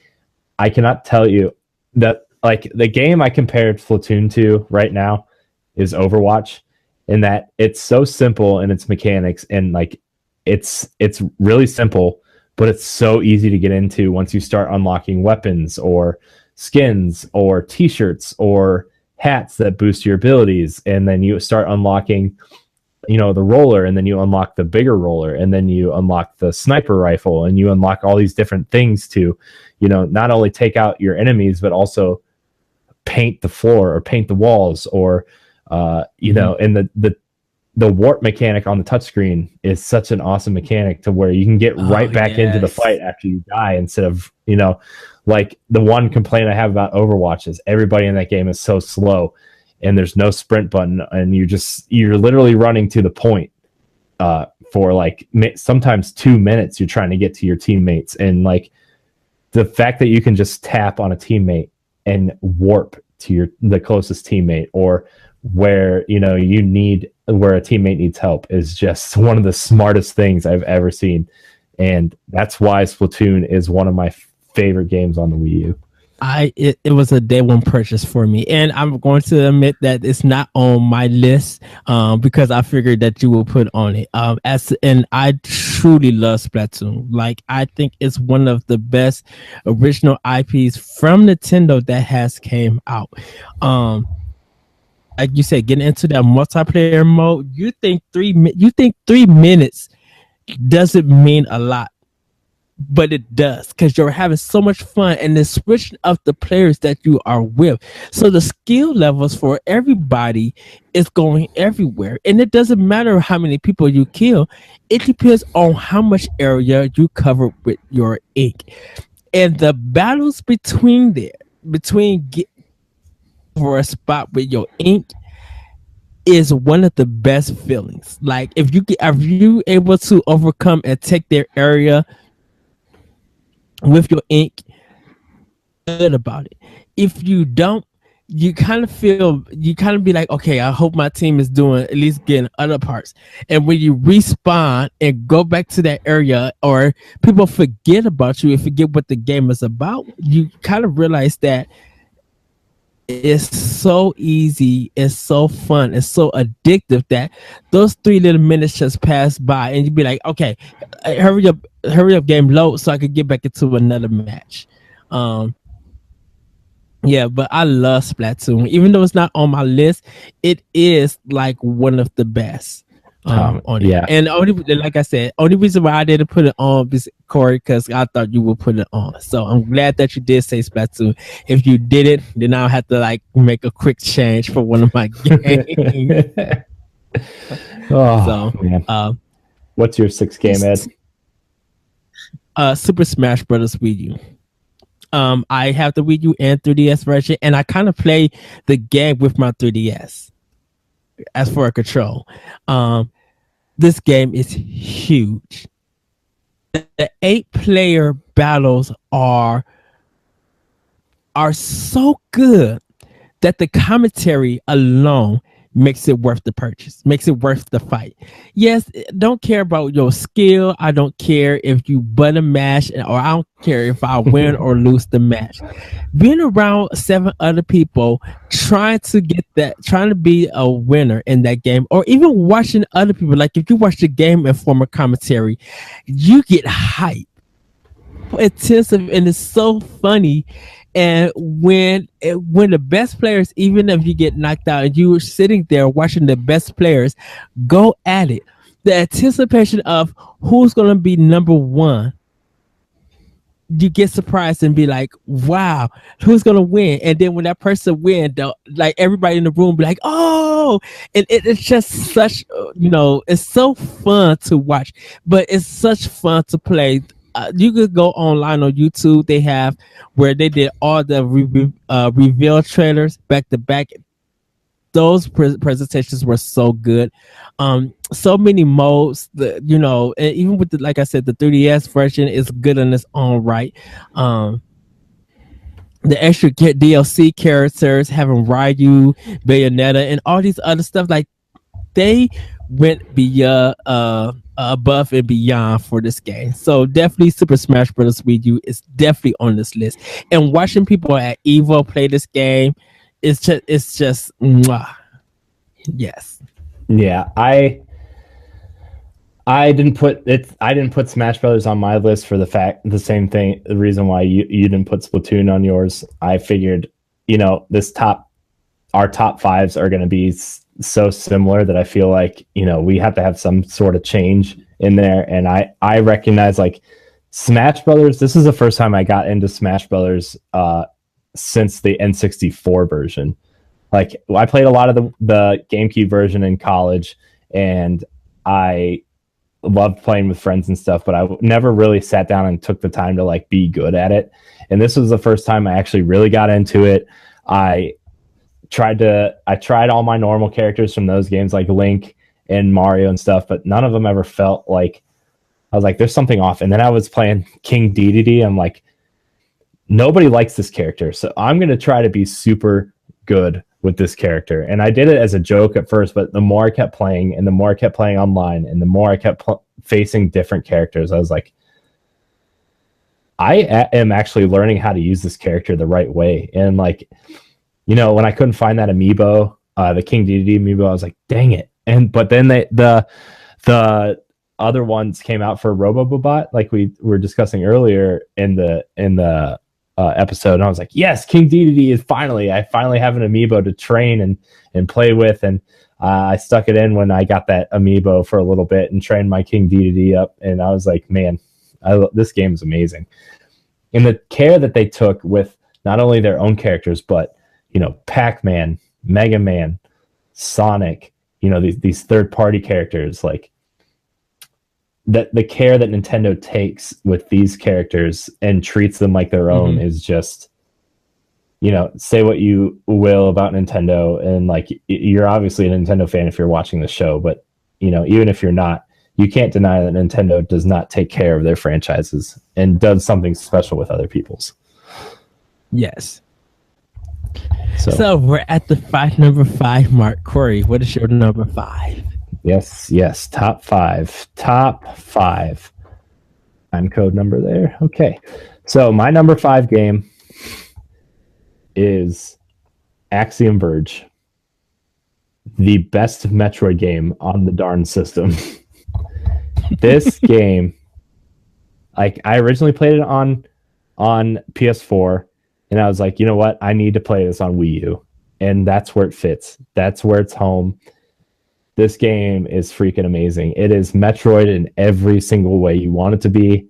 I cannot tell you that, like, the game I compared Splatoon to right now is Overwatch, in that it's so simple in its mechanics, and like it's really simple, but it's so easy to get into once you start unlocking weapons or skins or t-shirts or hats that boost your abilities, and then you start unlocking, you know, the roller, and then you unlock the bigger roller, and then you unlock the sniper rifle, and you unlock all these different things to, you know, not only take out your enemies, but also paint the floor or paint the walls, or you know, and the warp mechanic on the touchscreen is such an awesome mechanic to where you can get right back into the fight after you die, instead of, you know, like the one complaint I have about Overwatch is everybody in that game is so slow, and there's no sprint button, and you're literally running to the point for like sometimes 2 minutes. You're trying to get to your teammates, and like the fact that you can just tap on a teammate and warp to the closest teammate, or where, you know, where a teammate needs help, is just one of the smartest things I've ever seen. And that's why Splatoon is one of my favorite games on the Wii U. It was a day one purchase for me, and I'm going to admit that it's not on my list because I figured that you will put on it. And I truly love Splatoon. Like, I think it's one of the best original IPs from Nintendo that has came out. Like you said, getting into that multiplayer mode, you think 3 minutes doesn't mean a lot, but it does, because you're having so much fun, and then switching up the players that you are with. So the skill levels for everybody is going everywhere, and it doesn't matter how many people you kill. It depends on how much area you cover with your ink, and the battles between get for a spot with your ink is one of the best feelings. Like, if you able to overcome and take their area with your ink, good about it. If you don't, you kind of be like, okay, I hope my team is doing at least getting other parts. And when you respawn and go back to that area, or people forget about you and forget what the game is about, you kind of realize that it's so easy, it's so fun, it's so addictive that those 3 little minutes just pass by, and you'd be like, okay, hurry up, game load, so I could get back into another match. Yeah, but I love Splatoon. Even though it's not on my list, it is like one of the best. On it. Yeah, and like I said, only reason why I didn't put it on is, Corey, because I thought you would put it on. So I'm glad that you did say Splatoon. If you didn't, then I'll have to like make a quick change for one of my games. Oh So, man. What's your sixth game, Ed? Super Smash Brothers Wii U. I have the Wii U and 3DS version, and I kind of play the game with my 3DS as for a control. This game is huge. The 8-player battles are so good that the commentary alone makes it worth the purchase, makes it worth the fight. Yes, don't care about your skill. I don't care if you button mash, or I don't care if I win or lose the match. Being around 7 other people trying to be a winner in that game, or even watching other people, like if you watch the game and form a commentary, you get hype, intensive, and it's so funny. And when the best players, even if you get knocked out and you're sitting there watching the best players go at it, the anticipation of who's going to be number one, you get surprised and be like, wow, who's going to win? And then when that person wins, like everybody in the room be like, oh, and it's just such, it's so fun to watch, but it's such fun to play. You could go online on YouTube. They have where they did all the reveal trailers back to back. Those presentations were so good. So many modes, and even with like I said, the 3DS version is good in its own right. The extra DLC characters, having Ryu, Bayonetta, and all these other stuff, like they went beyond above and beyond for this game. So definitely Super Smash Bros. Wii U is definitely on this list. And watching people at Evo play this game, it's just mwah. Yes. Yeah, I didn't put Smash Brothers on my list for the same thing. The reason why you didn't put Splatoon on yours, I figured, our top fives are going to be so similar that I feel like, we have to have some sort of change in there. And I recognize, like, Smash Brothers, this is the first time I got into Smash Brothers since the N64 version. Like, I played a lot of the GameCube version in college, and I loved playing with friends and stuff, but I never really sat down and took the time to, like, be good at it. And this was the first time I actually really got into it. I tried all my normal characters from those games, like Link and Mario and stuff, but none of them ever felt like, I was like, there's something off. And then I was playing King Dedede. I'm like, nobody likes this character, so I'm going to try to be super good with this character. And I did it as a joke at first, but the more I kept playing and the more I kept playing online and the more I kept facing different characters, I was like, I am actually learning how to use this character the right way. And, like, when I couldn't find that amiibo, the King Dedede amiibo, I was like, dang it. But then the other ones came out for Robobot, like we were discussing earlier in the episode, and I was like, yes, King Dedede is I finally have an amiibo to train and play with. And I stuck it in when I got that amiibo for a little bit and trained my King Dedede up. And I was like, man, this game is amazing. And the care that they took with not only their own characters, but Pac-Man, Mega Man, Sonic, these third-party characters, like the care that Nintendo takes with these characters and treats them like their own is just, say what you will about Nintendo, and, like, you're obviously a Nintendo fan if you're watching the show, but even if you're not, you can't deny that Nintendo does not take care of their franchises and does something special with other people's. Yes. So we're at the number 5 mark. Corey, what is your number 5? Yes. Top five. Time code number there. Okay. So my number 5 game is Axiom Verge, the best Metroid game on the darn system. This game, like, I originally played it on PS4. And I was like, you know what? I need to play this on Wii U. And that's where it fits. That's where it's home. This game is freaking amazing. It is Metroid in every single way you want it to be.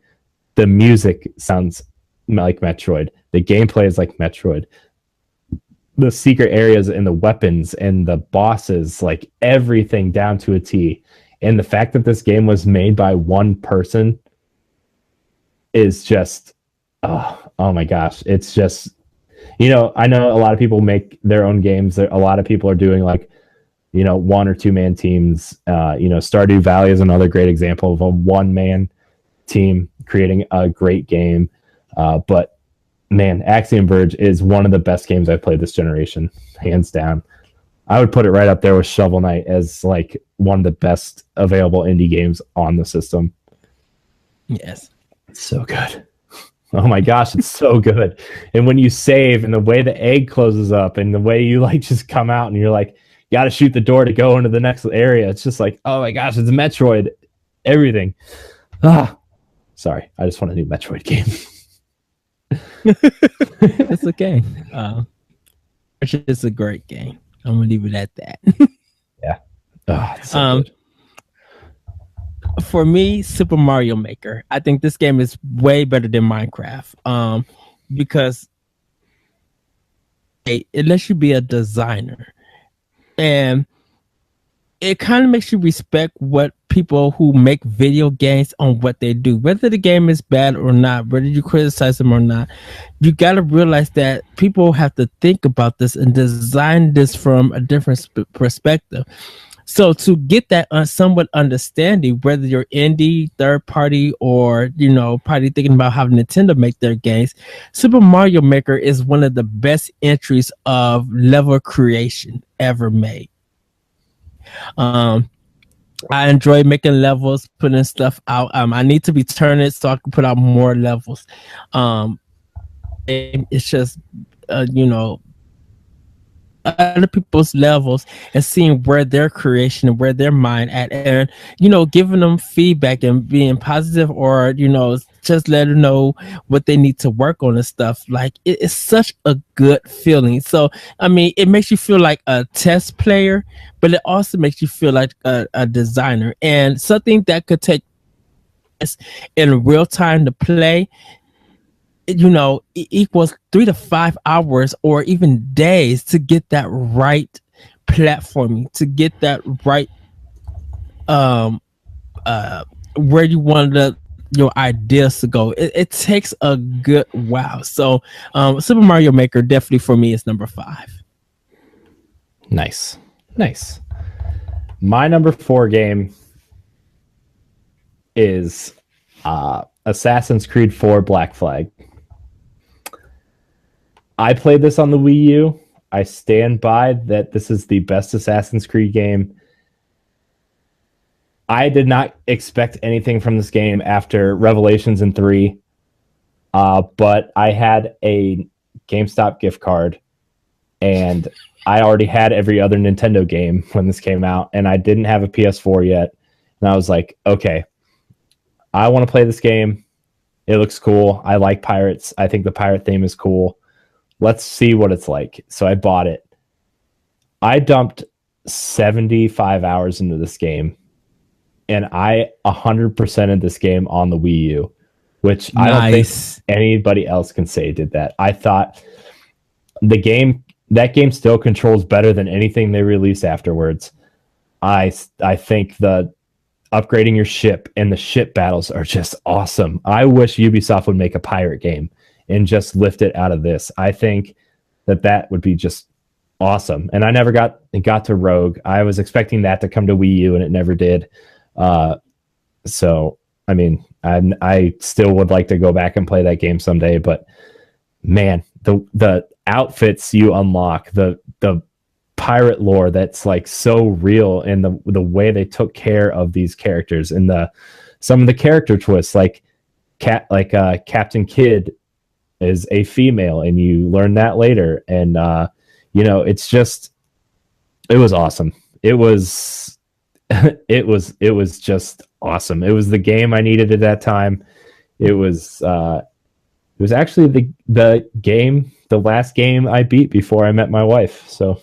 The music sounds like Metroid. The gameplay is like Metroid. the secret areas and the weapons and the bosses, like everything down to a T. And the fact that this game was made by one person is just, oh my gosh. It's just, I know a lot of people make their own games. A lot of people are doing like, one or two man teams. Stardew Valley is another great example of a one man team creating a great game. But man, Axiom Verge is one of the best games I've played this generation, hands down. I would put it right up there with Shovel Knight as like one of the best available indie games on the system. Yes. It's so good. Oh my gosh, it's so good. And when you save and the way the egg closes up and the way you like just come out and you're like, got to shoot the door to go into the next area. It's just like, oh my gosh, it's Metroid. Everything. Sorry, I just want a new Metroid game. It's okay. It's a great game. I'm gonna leave it at that. Yeah. So good. For me, Super Mario Maker. I think this game is way better than Minecraft. Because it lets you be a designer, and it kind of makes you respect what people who make video games on what they do, whether the game is bad or not, whether you criticize them or not. You got to realize that people have to think about this and design this from a different perspective. So to get that somewhat understanding, whether you're indie, third party, or probably thinking about how Nintendo make their games, Super Mario Maker is one of the best entries of level creation ever made. I enjoy making levels, putting stuff out. I need to return it so I can put out more levels. It's just other people's levels and seeing where their creation and where their mind at, and giving them feedback and being positive, or just let them know what they need to work on and stuff. Like it's such a good feeling. So I mean, it makes you feel like a test player, but it also makes you feel like a designer, and something that could take in real time to play. It equals 3 to 5 hours or even days to get that right platforming, to get that right where you want your ideas to go. It takes a good while. So Super Mario Maker definitely for me is number 5. Nice. My number 4 game is Assassin's Creed 4 Black Flag. I played this on the Wii U. I stand by that this is the best Assassin's Creed game. I did not expect anything from this game after Revelations in 3, but I had a GameStop gift card, and I already had every other Nintendo game when this came out, and I didn't have a PS4 yet. And I was like, okay, I want to play this game. It looks cool. I like pirates. I think the pirate theme is cool. Let's see what it's like. So I bought it. I dumped 75 hours into this game, and I 100%ed this game on the Wii U, which I don't think anybody else can say did that. I thought that game still controls better than anything they release afterwards. I think the upgrading your ship and the ship battles are just awesome. I wish Ubisoft would make a pirate game and just lift it out of this. I think that would be just awesome. And I never got to Rogue. I was expecting that to come to Wii U, and it never did. So, I mean, I still would like to go back and play that game someday. But man, the outfits you unlock, the pirate lore that's like so real, and the way they took care of these characters, and some of the character twists, like Captain Kidd is a female, and you learn that later. And it's just, it was awesome. It was just awesome. It was the game I needed at that time. It was actually the last game I beat before I met my wife. So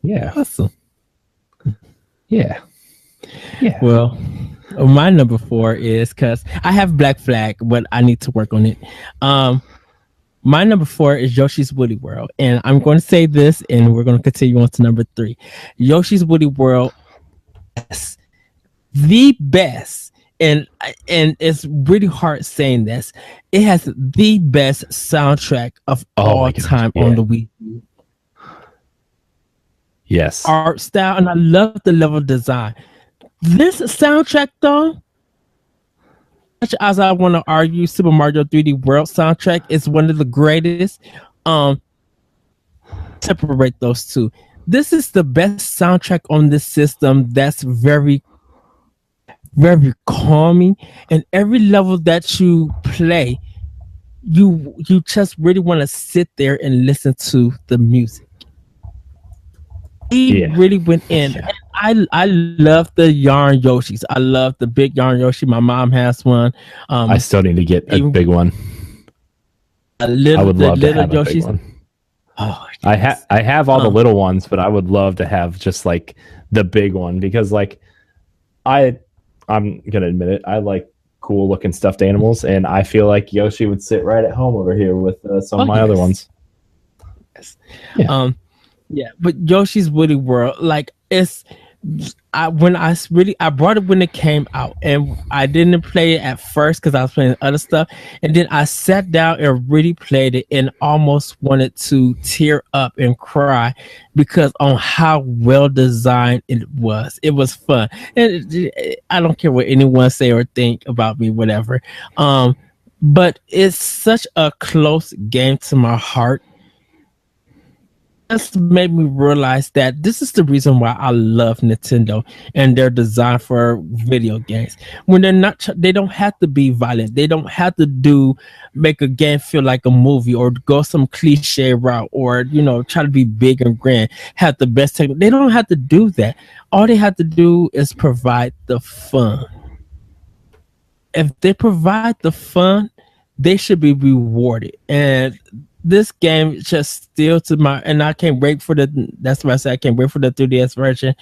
yeah, awesome. Yeah. Well, my number 4 is, because I have Black Flag, but I need to work on it. My number 4 is Yoshi's Woolly World, and I'm going to say this, and we're going to continue on to number 3. Yoshi's Woolly World, yes, the best, and it's really hard saying this. It has the best soundtrack of all time on the Wii U. Yes, art style, and I love the level design. This soundtrack, though, much as I want to argue, Super Mario 3D World soundtrack is one of the greatest. Separate those two. This is the best soundtrack on this system. That's very, very calming, and every level that you play, you just really want to sit there and listen to the music. He really went in. Yeah. I love the yarn Yoshis. I love the big yarn Yoshi. My mom has one. I still need to get a big one. I would love to have a big one. Oh, I have all the little ones, but I would love to have just like the big one, because like I'm gonna admit it, I like cool looking stuffed animals, and I feel like Yoshi would sit right at home over here with some of my other ones. Yes. Yeah. Yeah, but Yoshi's Woolly World, like I brought it when it came out, and I didn't play it at first because I was playing other stuff, and then I sat down and really played it, and almost wanted to tear up and cry because on how well designed it was. It was fun, and I don't care what anyone say or think about me, whatever. But it's such a close game to my heart. Just made me realize that this is the reason why I love Nintendo and their design for video games. When they don't have to be violent. They don't have to make a game feel like a movie or go some cliche route or, try to be big and grand, have the best technology. They don't have to do that. All they have to do is provide the fun. If they provide the fun, they should be rewarded. And this game just still and I can't wait for that's why I said I can't wait for the 3DS version.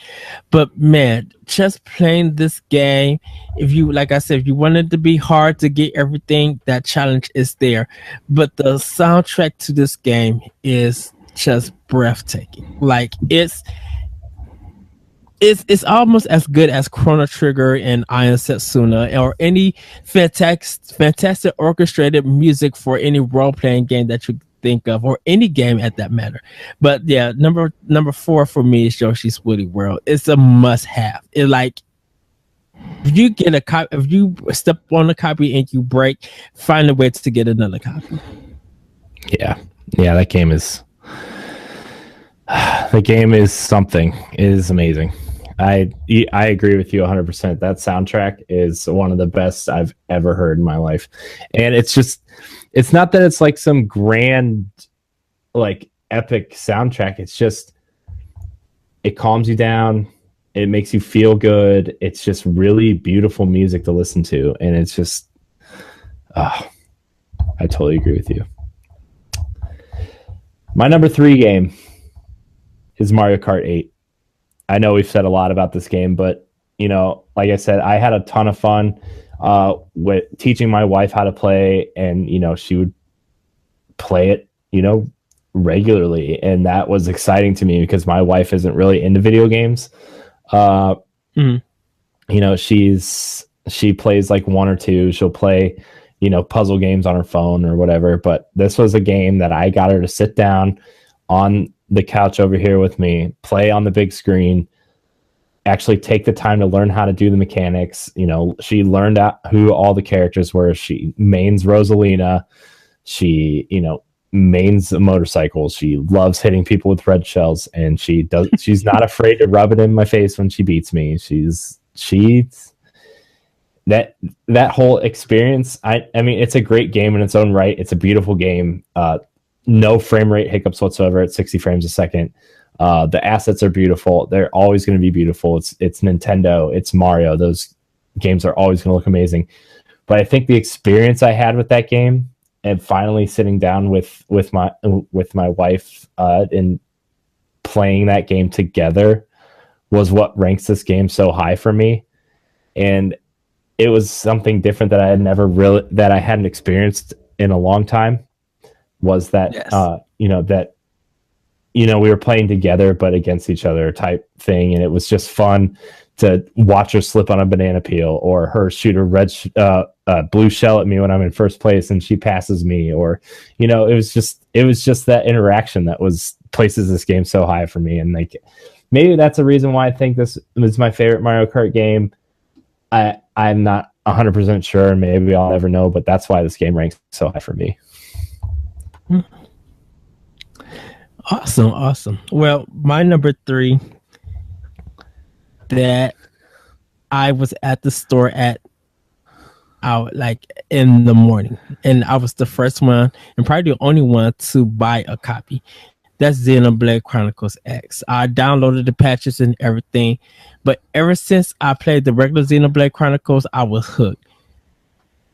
But man, just playing this game, if you want it to be hard to get everything, that challenge is there. But the soundtrack to this game is just breathtaking. Like it's almost as good as Chrono Trigger and Ion Setsuna or any fantastic orchestrated music for any role-playing game that you think of, or any game at that matter. But yeah, number 4 for me is Yoshi's Woolly World. It's a must-have. It like if you get a copy, if you step on a copy and you break, find a way to get another copy. Yeah, that game is something. It is amazing. I agree with you 100%. That soundtrack is one of the best I've ever heard in my life. And it's not that it's like some grand, like epic soundtrack. It's just, it calms you down. It makes you feel good. It's just really beautiful music to listen to. And it's just, I totally agree with you. My number 3 game is Mario Kart 8. I know we've said a lot about this game, but like I said, I had a ton of fun with teaching my wife how to play, and she would play it regularly, and that was exciting to me because my wife isn't really into video games. She plays like one or two. She'll play puzzle games on her phone or whatever, but this was a game that I got her to sit down on the couch over here with me, play on the big screen, actually take the time to learn how to do the mechanics. She learned out who all the characters were. She mains Rosalina. She, mains a motorcycle. She loves hitting people with red shells, and she's not afraid to rub it in my face when she beats me. That whole experience. I mean, it's a great game in its own right. It's a beautiful game. No frame rate hiccups whatsoever at 60 frames a second. The assets are beautiful. They're always going to be beautiful. It's Nintendo. It's Mario. Those games are always going to look amazing. But I think the experience I had with that game, and finally sitting down with my wife and playing that game together, was what ranks this game so high for me. And it was something different that I hadn't experienced in a long time. was that Yes. we were playing together but against each other type thing, and it was just fun to watch her slip on a banana peel, or her shoot a blue shell at me when I'm in first place and she passes me, or it was just that interaction that places this game so high for me. And like, maybe that's a reason why I think this is my favorite Mario Kart game. I'm not 100% sure, and maybe I'll never know, but that's why this game ranks so high for me. Awesome. Well, my number 3 that I was at the store out like in the morning, and I was the first one and probably the only one to buy a copy. That's Xenoblade Chronicles X. I downloaded the patches and everything, but ever since I played the regular Xenoblade Chronicles, I was hooked.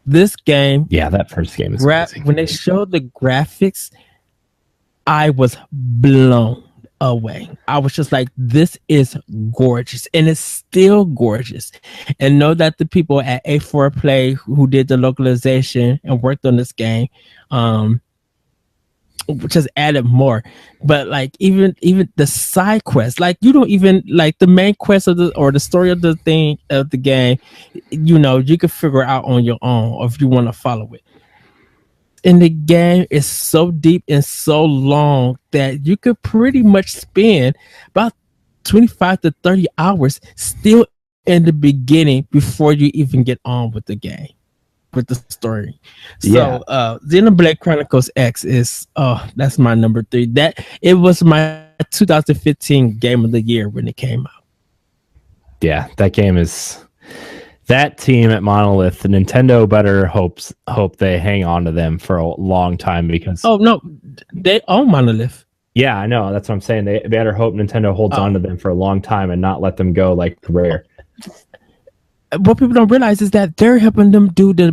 This game, that first game is amazing. When they showed the graphics, I was blown away. I was just like, this is gorgeous, and it's still gorgeous. And know that the people at A4 Play who did the localization and worked on this game, just added more. But like, even the side quests, like, you don't even like the main quest or the story of the game, you can figure out on your own, or if you want to follow it. And the game is so deep and so long that you could pretty much spend about 25 to 30 hours still in the beginning before you even get on with the game, with the story. So Xenoblade Chronicles X is that's my number 3. That it was my 2015 game of the year when it came out. Yeah, that game is... That team at Monolith, Nintendo better hope they hang on to them for a long time, because... Oh, no, they own Monolith. Yeah, I know. That's what I'm saying. They better hope Nintendo holds on to them for a long time and not let them go like Rare. What people don't realize is that they're helping them do the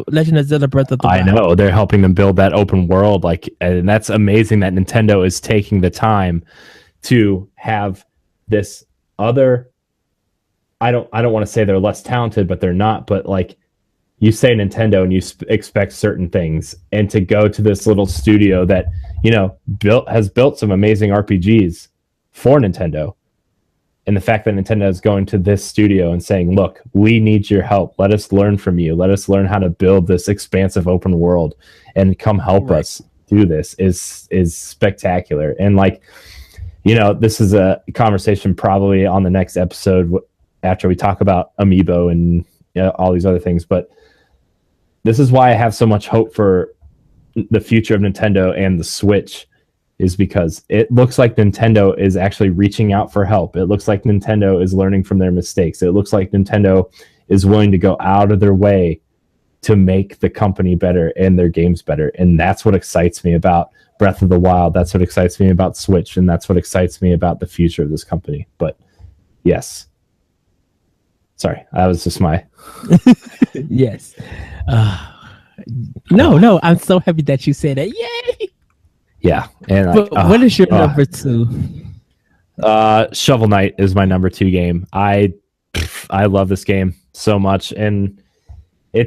Legend of Zelda Breath of the Wild. I know. They're helping them build that open world. And that's amazing that Nintendo is taking the time to have this other... I don't want to say they're less talented, but they're not. But like, you say Nintendo and you expect certain things, and to go to this little studio that has built some amazing RPGs for Nintendo, and the fact that Nintendo is going to this studio and saying, "Look, we need your help. Let us learn from you. Let us learn how to build this expansive open world, and come help us do this," is spectacular. And like, this is a conversation probably on the next episode, after we talk about Amiibo and all these other things. But this is why I have so much hope for the future of Nintendo and the Switch, is because it looks like Nintendo is actually reaching out for help. It looks like Nintendo is learning from their mistakes. It looks like Nintendo is willing to go out of their way to make the company better and their games better. And that's what excites me about Breath of the Wild. That's what excites me about Switch. And that's what excites me about the future of this company. But yes. Sorry, that was just my... Yes. No, I'm so happy that you said that. Yay! Yeah. And what is your number 2? Shovel Knight is my number 2 game. I love this game so much, and it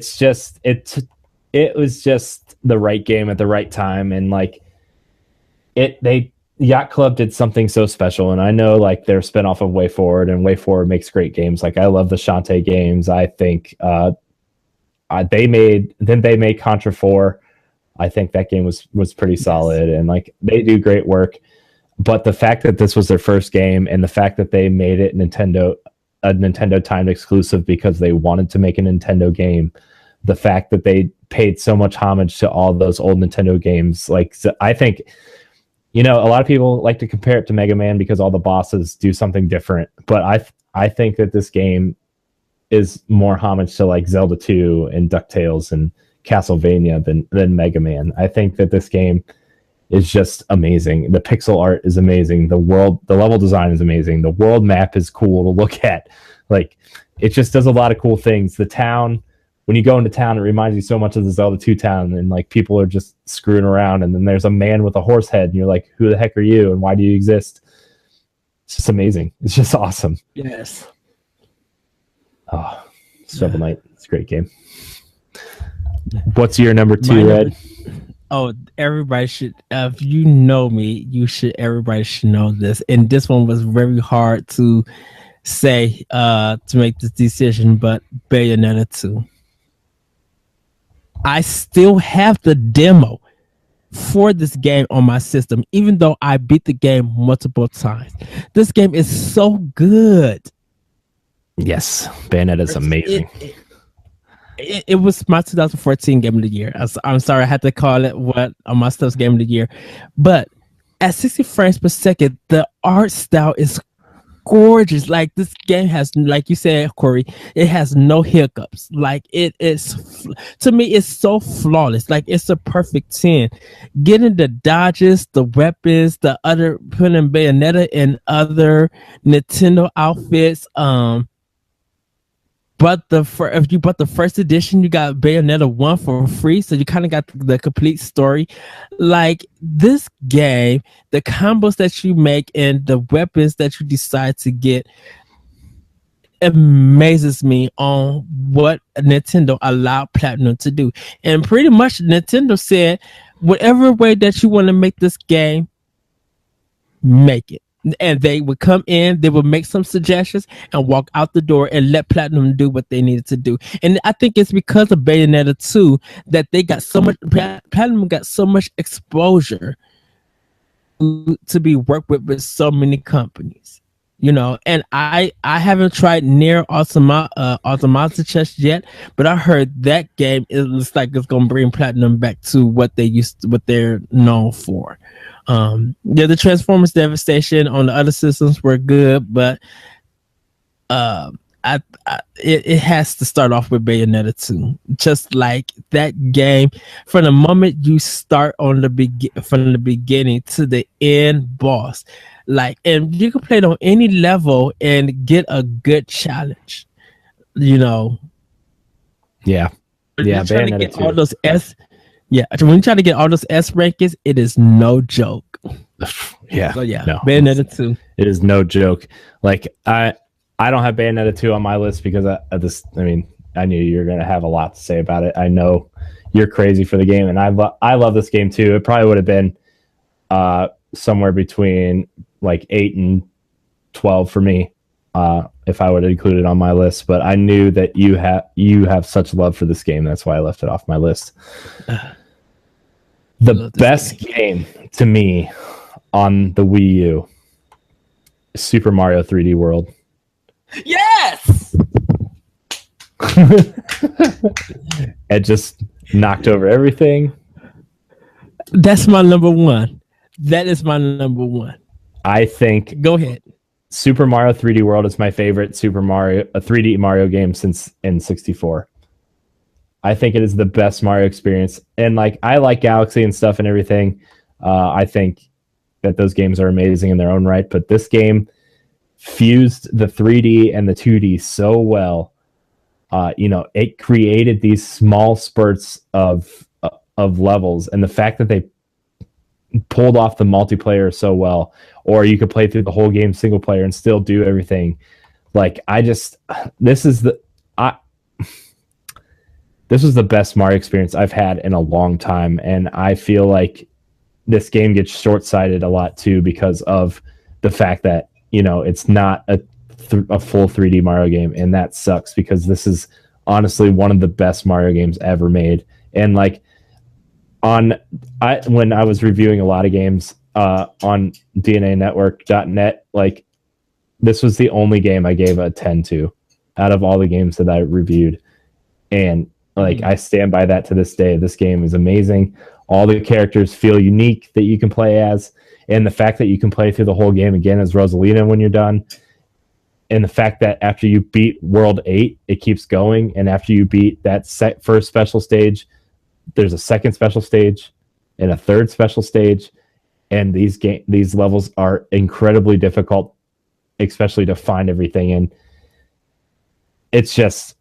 was just the right game at the right time. And like, Yacht Club did something so special, and I know like they're a spinoff of Way Forward, and Way Forward makes great games. Like, I love the Shantae games. I think they made Contra 4. I think that game was pretty solid, and like, they do great work. But the fact that this was their first game, and the fact that they made it a Nintendo timed exclusive because they wanted to make a Nintendo game, the fact that they paid so much homage to all those old Nintendo games, like, so I think... a lot of people like to compare it to Mega Man because all the bosses do something different. But I think that this game is more homage to like Zelda 2 and DuckTales and Castlevania than Mega Man. I think that this game is just amazing. The pixel art is amazing. The level design is amazing. The world map is cool to look at. Like, it just does a lot of cool things. The town, when you go into town, it reminds you so much of the Zelda 2 town, and like, people are just screwing around, and then there's a man with a horse head, and you're like, who the heck are you, and why do you exist? It's just amazing. It's just awesome. Yes. Oh, Shovel Knight. It's a great game. What's your number 2, Red? Oh, everybody should. If you know me, you should. Everybody should know this. And this one was very hard to say to make this decision, but Bayonetta 2. I still have the demo for this game on my system, even though I beat the game multiple times. This game is so good. Yes, Bayonetta is amazing. It was my 2014 game of the year. I'm sorry I had to call it what on my stuff's game of the year, but at 60 frames per second, the art style is gorgeous. Like this game has, like you said, Corey, it has no hiccups. Like it is, to me, it's so flawless. Like it's a perfect 10. Getting the dodges, the weapons, the other putting Bayonetta in other Nintendo outfits. But if you bought the first edition, you got Bayonetta 1 for free, so you kind of got the complete story. Like this game, the combos that you make and the weapons that you decide to get amazes me on what Nintendo allowed Platinum to do. And pretty much Nintendo said, whatever way that you want to make this game, make it. And they would come in, they would make some suggestions and walk out the door and let Platinum do what they needed to do. And I think it's because of Bayonetta 2 that they got so much, Platinum got so much exposure to be worked with so many companies, you know. And I haven't tried Nier Automata just yet, but I heard that game, it looks like it's gonna bring Platinum back to what they're known for. Yeah, the Transformers Devastation on the other systems were good, but it has to start off with Bayonetta 2. Just like that game, from the moment you start from the beginning to the end boss, like, and you can play it on any level and get a good challenge, you know. Yeah, Bayonetta 2. All those Yeah, when you try to get all those S rankings, it is no joke. Yeah. So yeah, no, Bayonetta 2. It is no joke. Like I don't have Bayonetta 2 on my list because I knew you were going to have a lot to say about it. I know you're crazy for the game, and I love this game too. It probably would have been somewhere between like 8 and 12 for me if I would have included it on my list. But I knew that you have such love for this game. That's why I left it off my list. The best game to me on the Wii U is Super Mario 3D World. Yes! It just knocked over everything. That's my number one. That is my number one. I think. Go ahead. Super Mario 3D World is my favorite 3D Mario game since N64. I think it is the best Mario experience. And like, I like Galaxy and stuff and everything. I think that those games are amazing in their own right, but this game fused the 3D and the 2D so well. It created these small spurts of levels, and the fact that they pulled off the multiplayer so well, or you could play through the whole game single player and still do everything. Like, this is the best Mario experience I've had in a long time, and I feel like this game gets short-sighted a lot too because of the fact that it's not a full 3D Mario game, and that sucks because this is honestly one of the best Mario games ever made. And like when I was reviewing a lot of games on DNAnetwork.net, like this was the only game I gave a 10 to out of all the games that I reviewed, and like I stand by that to this day. This game is amazing. All the characters feel unique that you can play as, and the fact that you can play through the whole game again as Rosalina when you're done, and the fact that after you beat World 8, it keeps going, and after you beat that first special stage, there's a second special stage and a third special stage, and these levels are incredibly difficult, especially to find everything in. It's just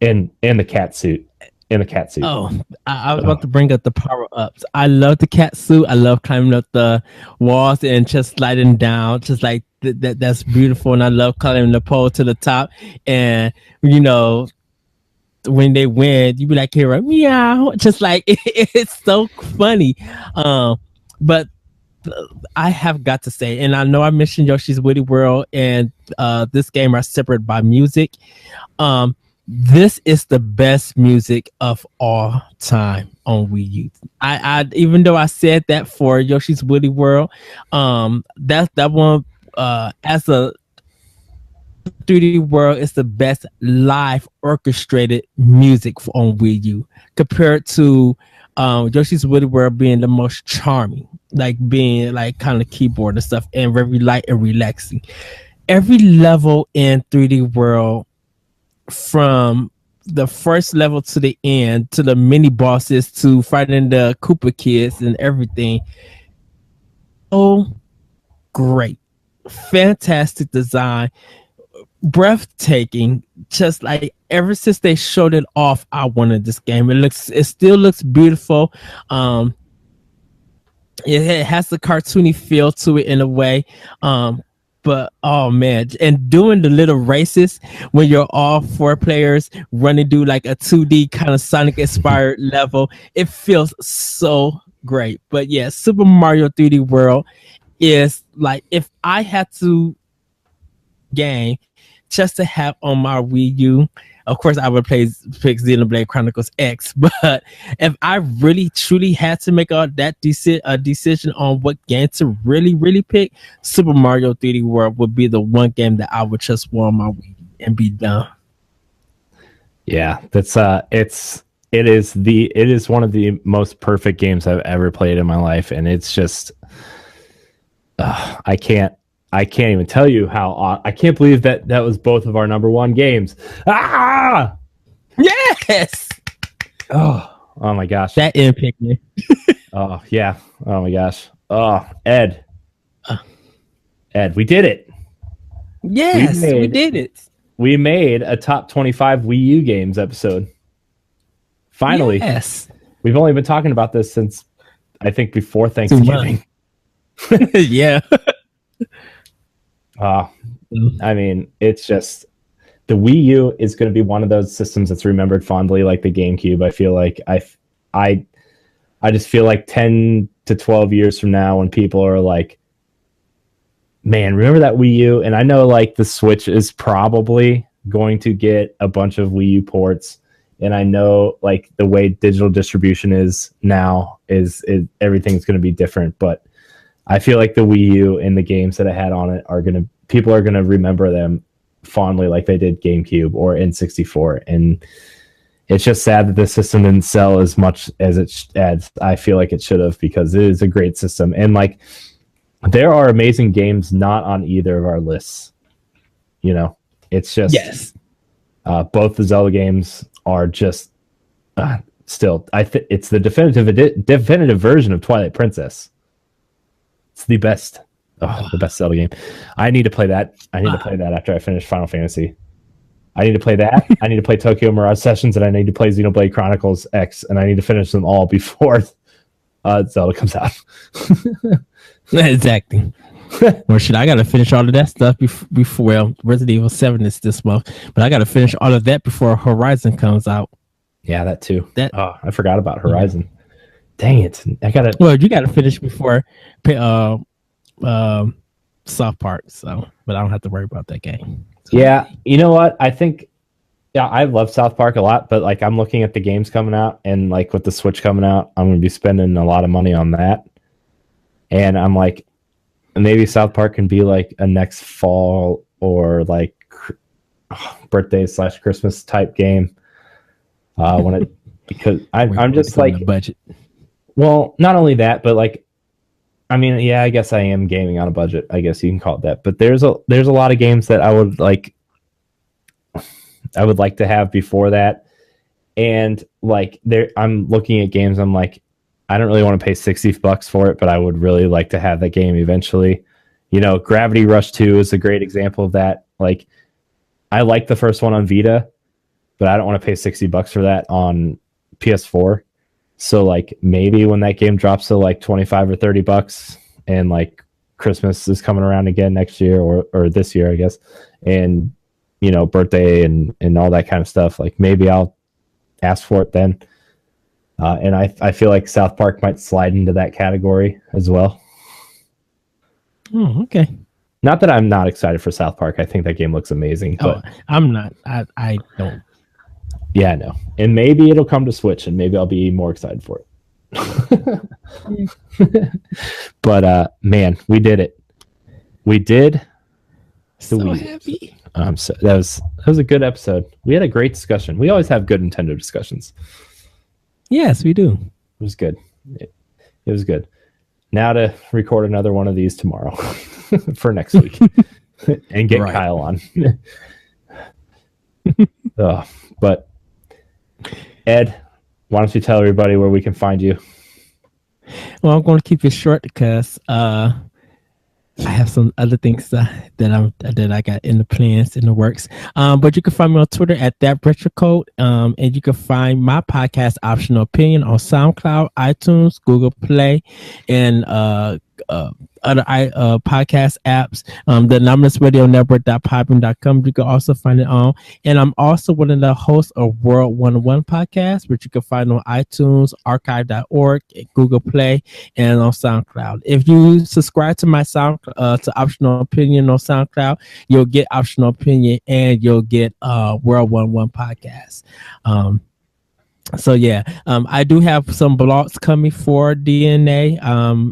in the cat suit. In the cat suit. Oh, I was about to bring up the power-ups. I love the cat suit. I love climbing up the walls and just sliding down. Just like that's beautiful. And I love climbing the pole to the top. And, when they win, you be like, "Hero, meow," just like it's so funny. But I have got to say, and I know I mentioned Yoshi's Woody World and this game are separate by music. This is the best music of all time on Wii U. I even though I said that for Yoshi's Woody World, that one as a 3D World is the best live orchestrated music on Wii U compared to Yoshi's Woody World being the most charming, like being like kind of keyboard and stuff and very light and relaxing. Every level in 3D World, from the first level to the end, to the mini bosses, to fighting the Koopa kids and everything, oh great, fantastic design, breathtaking. Just like ever since they showed it off, I wanted this game. It still looks beautiful. It has the cartoony feel to it in a way. But oh man, and doing the little races when you're all 4 players running through like a 2D kind of Sonic inspired level, it feels so great. But yeah, Super Mario 3D World is like, if I had to game just to have on my Wii U, of course I would pick Xenoblade Chronicles X, but if I really truly had to make a decision on what game to really pick, Super Mario 3D World would be the one game that I would just want on my Wii U and be done. Yeah, that's it is one of the most perfect games I've ever played in my life, and it's just I can't even tell you how I can't believe that was both of our number 1 games. Ah! Yes. Oh my gosh. That picked me. Oh yeah. Oh my gosh. Oh, Ed, we did it. Yes, we did it. We made a top 25 Wii U games episode. Finally. Yes. We've only been talking about this since I think before Thanksgiving. Yeah. I mean, it's just, the Wii U is going to be one of those systems that's remembered fondly, like the GameCube. I feel like I just feel like 10 to 12 years from now, when people are like, man, remember that Wii U? And I know like the Switch is probably going to get a bunch of Wii U ports, and I know like the way digital distribution is now is everything's going to be different, but I feel like the Wii U and the games that it had on it people are gonna remember them fondly, like they did GameCube or N64. And it's just sad that the system didn't sell as much as I feel like it should have, because it is a great system. And like, there are amazing games not on either of our lists. You know, it's just, yes. Both the Zelda games are just still. It's the definitive version of Twilight Princess. It's the best. The best Zelda game. I need to play that. I need to play that after I finish Final Fantasy. I need to play that. I need to play Tokyo Mirage Sessions, and I need to play Xenoblade Chronicles X, and I need to finish them all before Zelda comes out. Exactly. Or should I gotta finish all of that stuff before? Well, Resident Evil 7 is this month, but I gotta finish all of that before Horizon comes out. Yeah, that too. I forgot about Horizon. Yeah. Dang it! Well, you gotta finish before South Park, but I don't have to worry about that game. So. Yeah, you know what? I think, I love South Park a lot, but like, I'm looking at the games coming out, and like with the Switch coming out, I'm going to be spending a lot of money on that. And I'm like, maybe South Park can be like a next fall or like birthday/Christmas type game. Because I'm just like, budget. Well, not only that, but like, I mean, yeah, I guess I am gaming on a budget. I guess you can call it that. But there's a lot of games that I would like to have before that. And like, I'm looking at games, I'm like, I don't really want to pay $60 for it, but I would really like to have that game eventually. You know, Gravity Rush 2 is a great example of that. Like, I like the first one on Vita, but I don't want to pay $60 for that on PS4. So like, maybe when that game drops to like $25 or $30 and like Christmas is coming around again next year or this year, I guess, and you know, birthday and all that kind of stuff, like maybe I'll asked for it then. And I feel like South Park might slide into that category as well. Oh, okay. Not that I'm not excited for South Park. I think that game looks amazing. But I'm not. I don't. Yeah, I know. And maybe it'll come to Switch, and maybe I'll be more excited for it. But man, we did it. We did. So happy. That was a good episode. We had a great discussion. We always have good Nintendo discussions. Yes, we do. It was good. It was good. Now to record another one of these tomorrow for next week and get Kyle on. But Ed, why don't you tell everybody where we can find you? Well, I'm going to keep it short because I have some other things that I got in the plans, in the works. But you can find me on Twitter at thatretrocode. And you can find my podcast, Optional Opinion, on SoundCloud, iTunes, Google Play, and other podcast apps. The Anonymous Radio Network.podbean.com. You can also find it on. And I'm also one of the hosts of World 101 podcast, which you can find on iTunes, archive.org, Google Play, and on SoundCloud. If you subscribe to my to Optional Opinion on SoundCloud, you'll get Optional Opinion and you'll get World 101 podcast. So yeah, I do have some blogs coming for DNA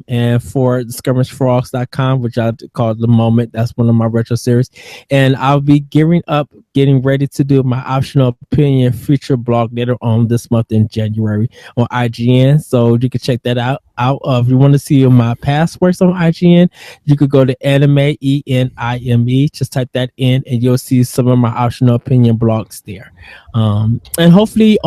and for skirmishfrogs.com, which I call The Moment. That's one of my retro series. And I'll be getting ready to do my Optional Opinion feature blog later on this month in January on IGN. So you can check that out. If you want to see my past works on IGN, you could go to Anime, ENIME. Just type that in and you'll see some of my Optional Opinion blogs there. And hopefully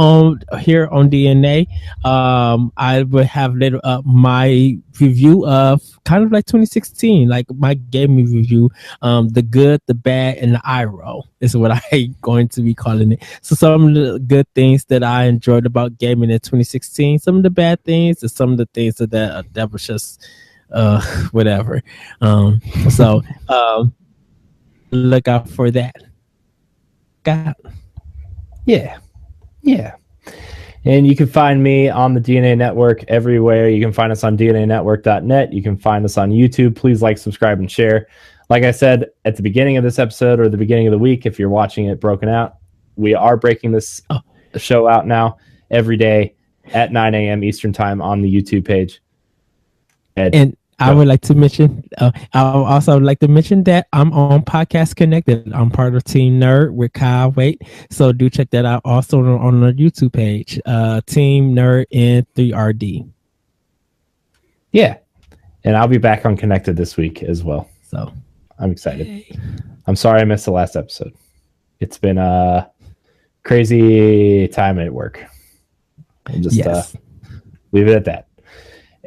here on DNA, I will have later up my review of kind of like 2016, like my gaming review, the good, the bad, and the eye roll is what I'm going to be calling it. So some of the good things that I enjoyed about gaming in 2016, some of the bad things, and some of the things that was just whatever. So look out for that. Yeah. And you can find me on the DNA Network everywhere. You can find us on DNAnetwork.net. You can find us on YouTube. Please like, subscribe, and share. Like I said at the beginning of this episode or the beginning of the week, if you're watching it broken out, we are breaking this show out now every day at 9 a.m. Eastern Time on the YouTube page. And I would like to mention, I also would like to mention that I'm on Podcast Connected. I'm part of Team Nerd with Kyle Wait. So do check that out also on the YouTube page, Team Nerd in 3RD. Yeah. And I'll be back on Connected this week as well. So I'm excited. Yay. I'm sorry I missed the last episode. It's been a crazy time at work. And just leave it at that.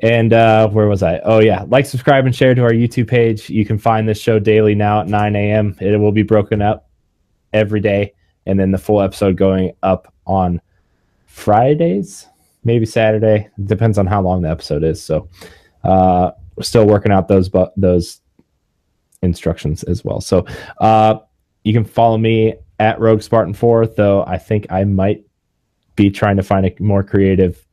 And where was I? Oh, yeah. Like, subscribe, and share to our YouTube page. You can find this show daily now at 9 a.m. It will be broken up every day. And then the full episode going up on Fridays, maybe Saturday. It depends on how long the episode is. So we're still working out those instructions as well. So you can follow me at Rogue Spartan 4, though I think I might be trying to find a more creative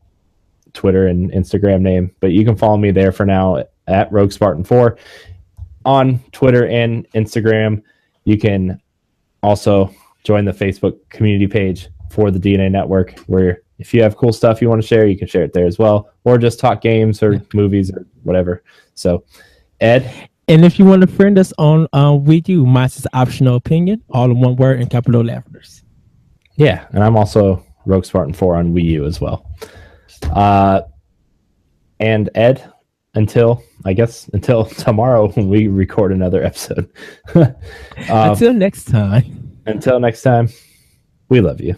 Twitter and Instagram name, but you can follow me there for now at Rogue Spartan 4 on Twitter and Instagram. You can also join the Facebook community page for the DNA Network, where if you have cool stuff you want to share, you can share it there as well, or just talk games or movies or whatever. So, Ed. And if you want to friend us on Wii U, mine is Optional Opinion, all in one word in capital letters. Yeah, and I'm also Rogue Spartan 4 on Wii U as well. And Ed, until tomorrow when we record another episode. Until next time, we love you.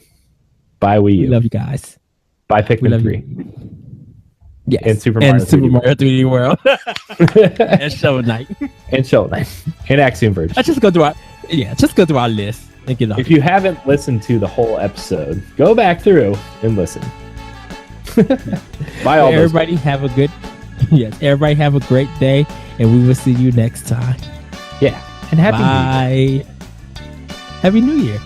Bye, Wii U. We love you guys. Bye, Pikmin 3. Yes. And Super Mario 3D World. And Shovel Knight. And Axiom Verge. Let's just go through our list and get off. If you haven't listened to the whole episode, go back through and listen. Bye, all. Everybody have a everybody have a great day, and we will see you next time. Yeah, and happy New Year. Happy New Year.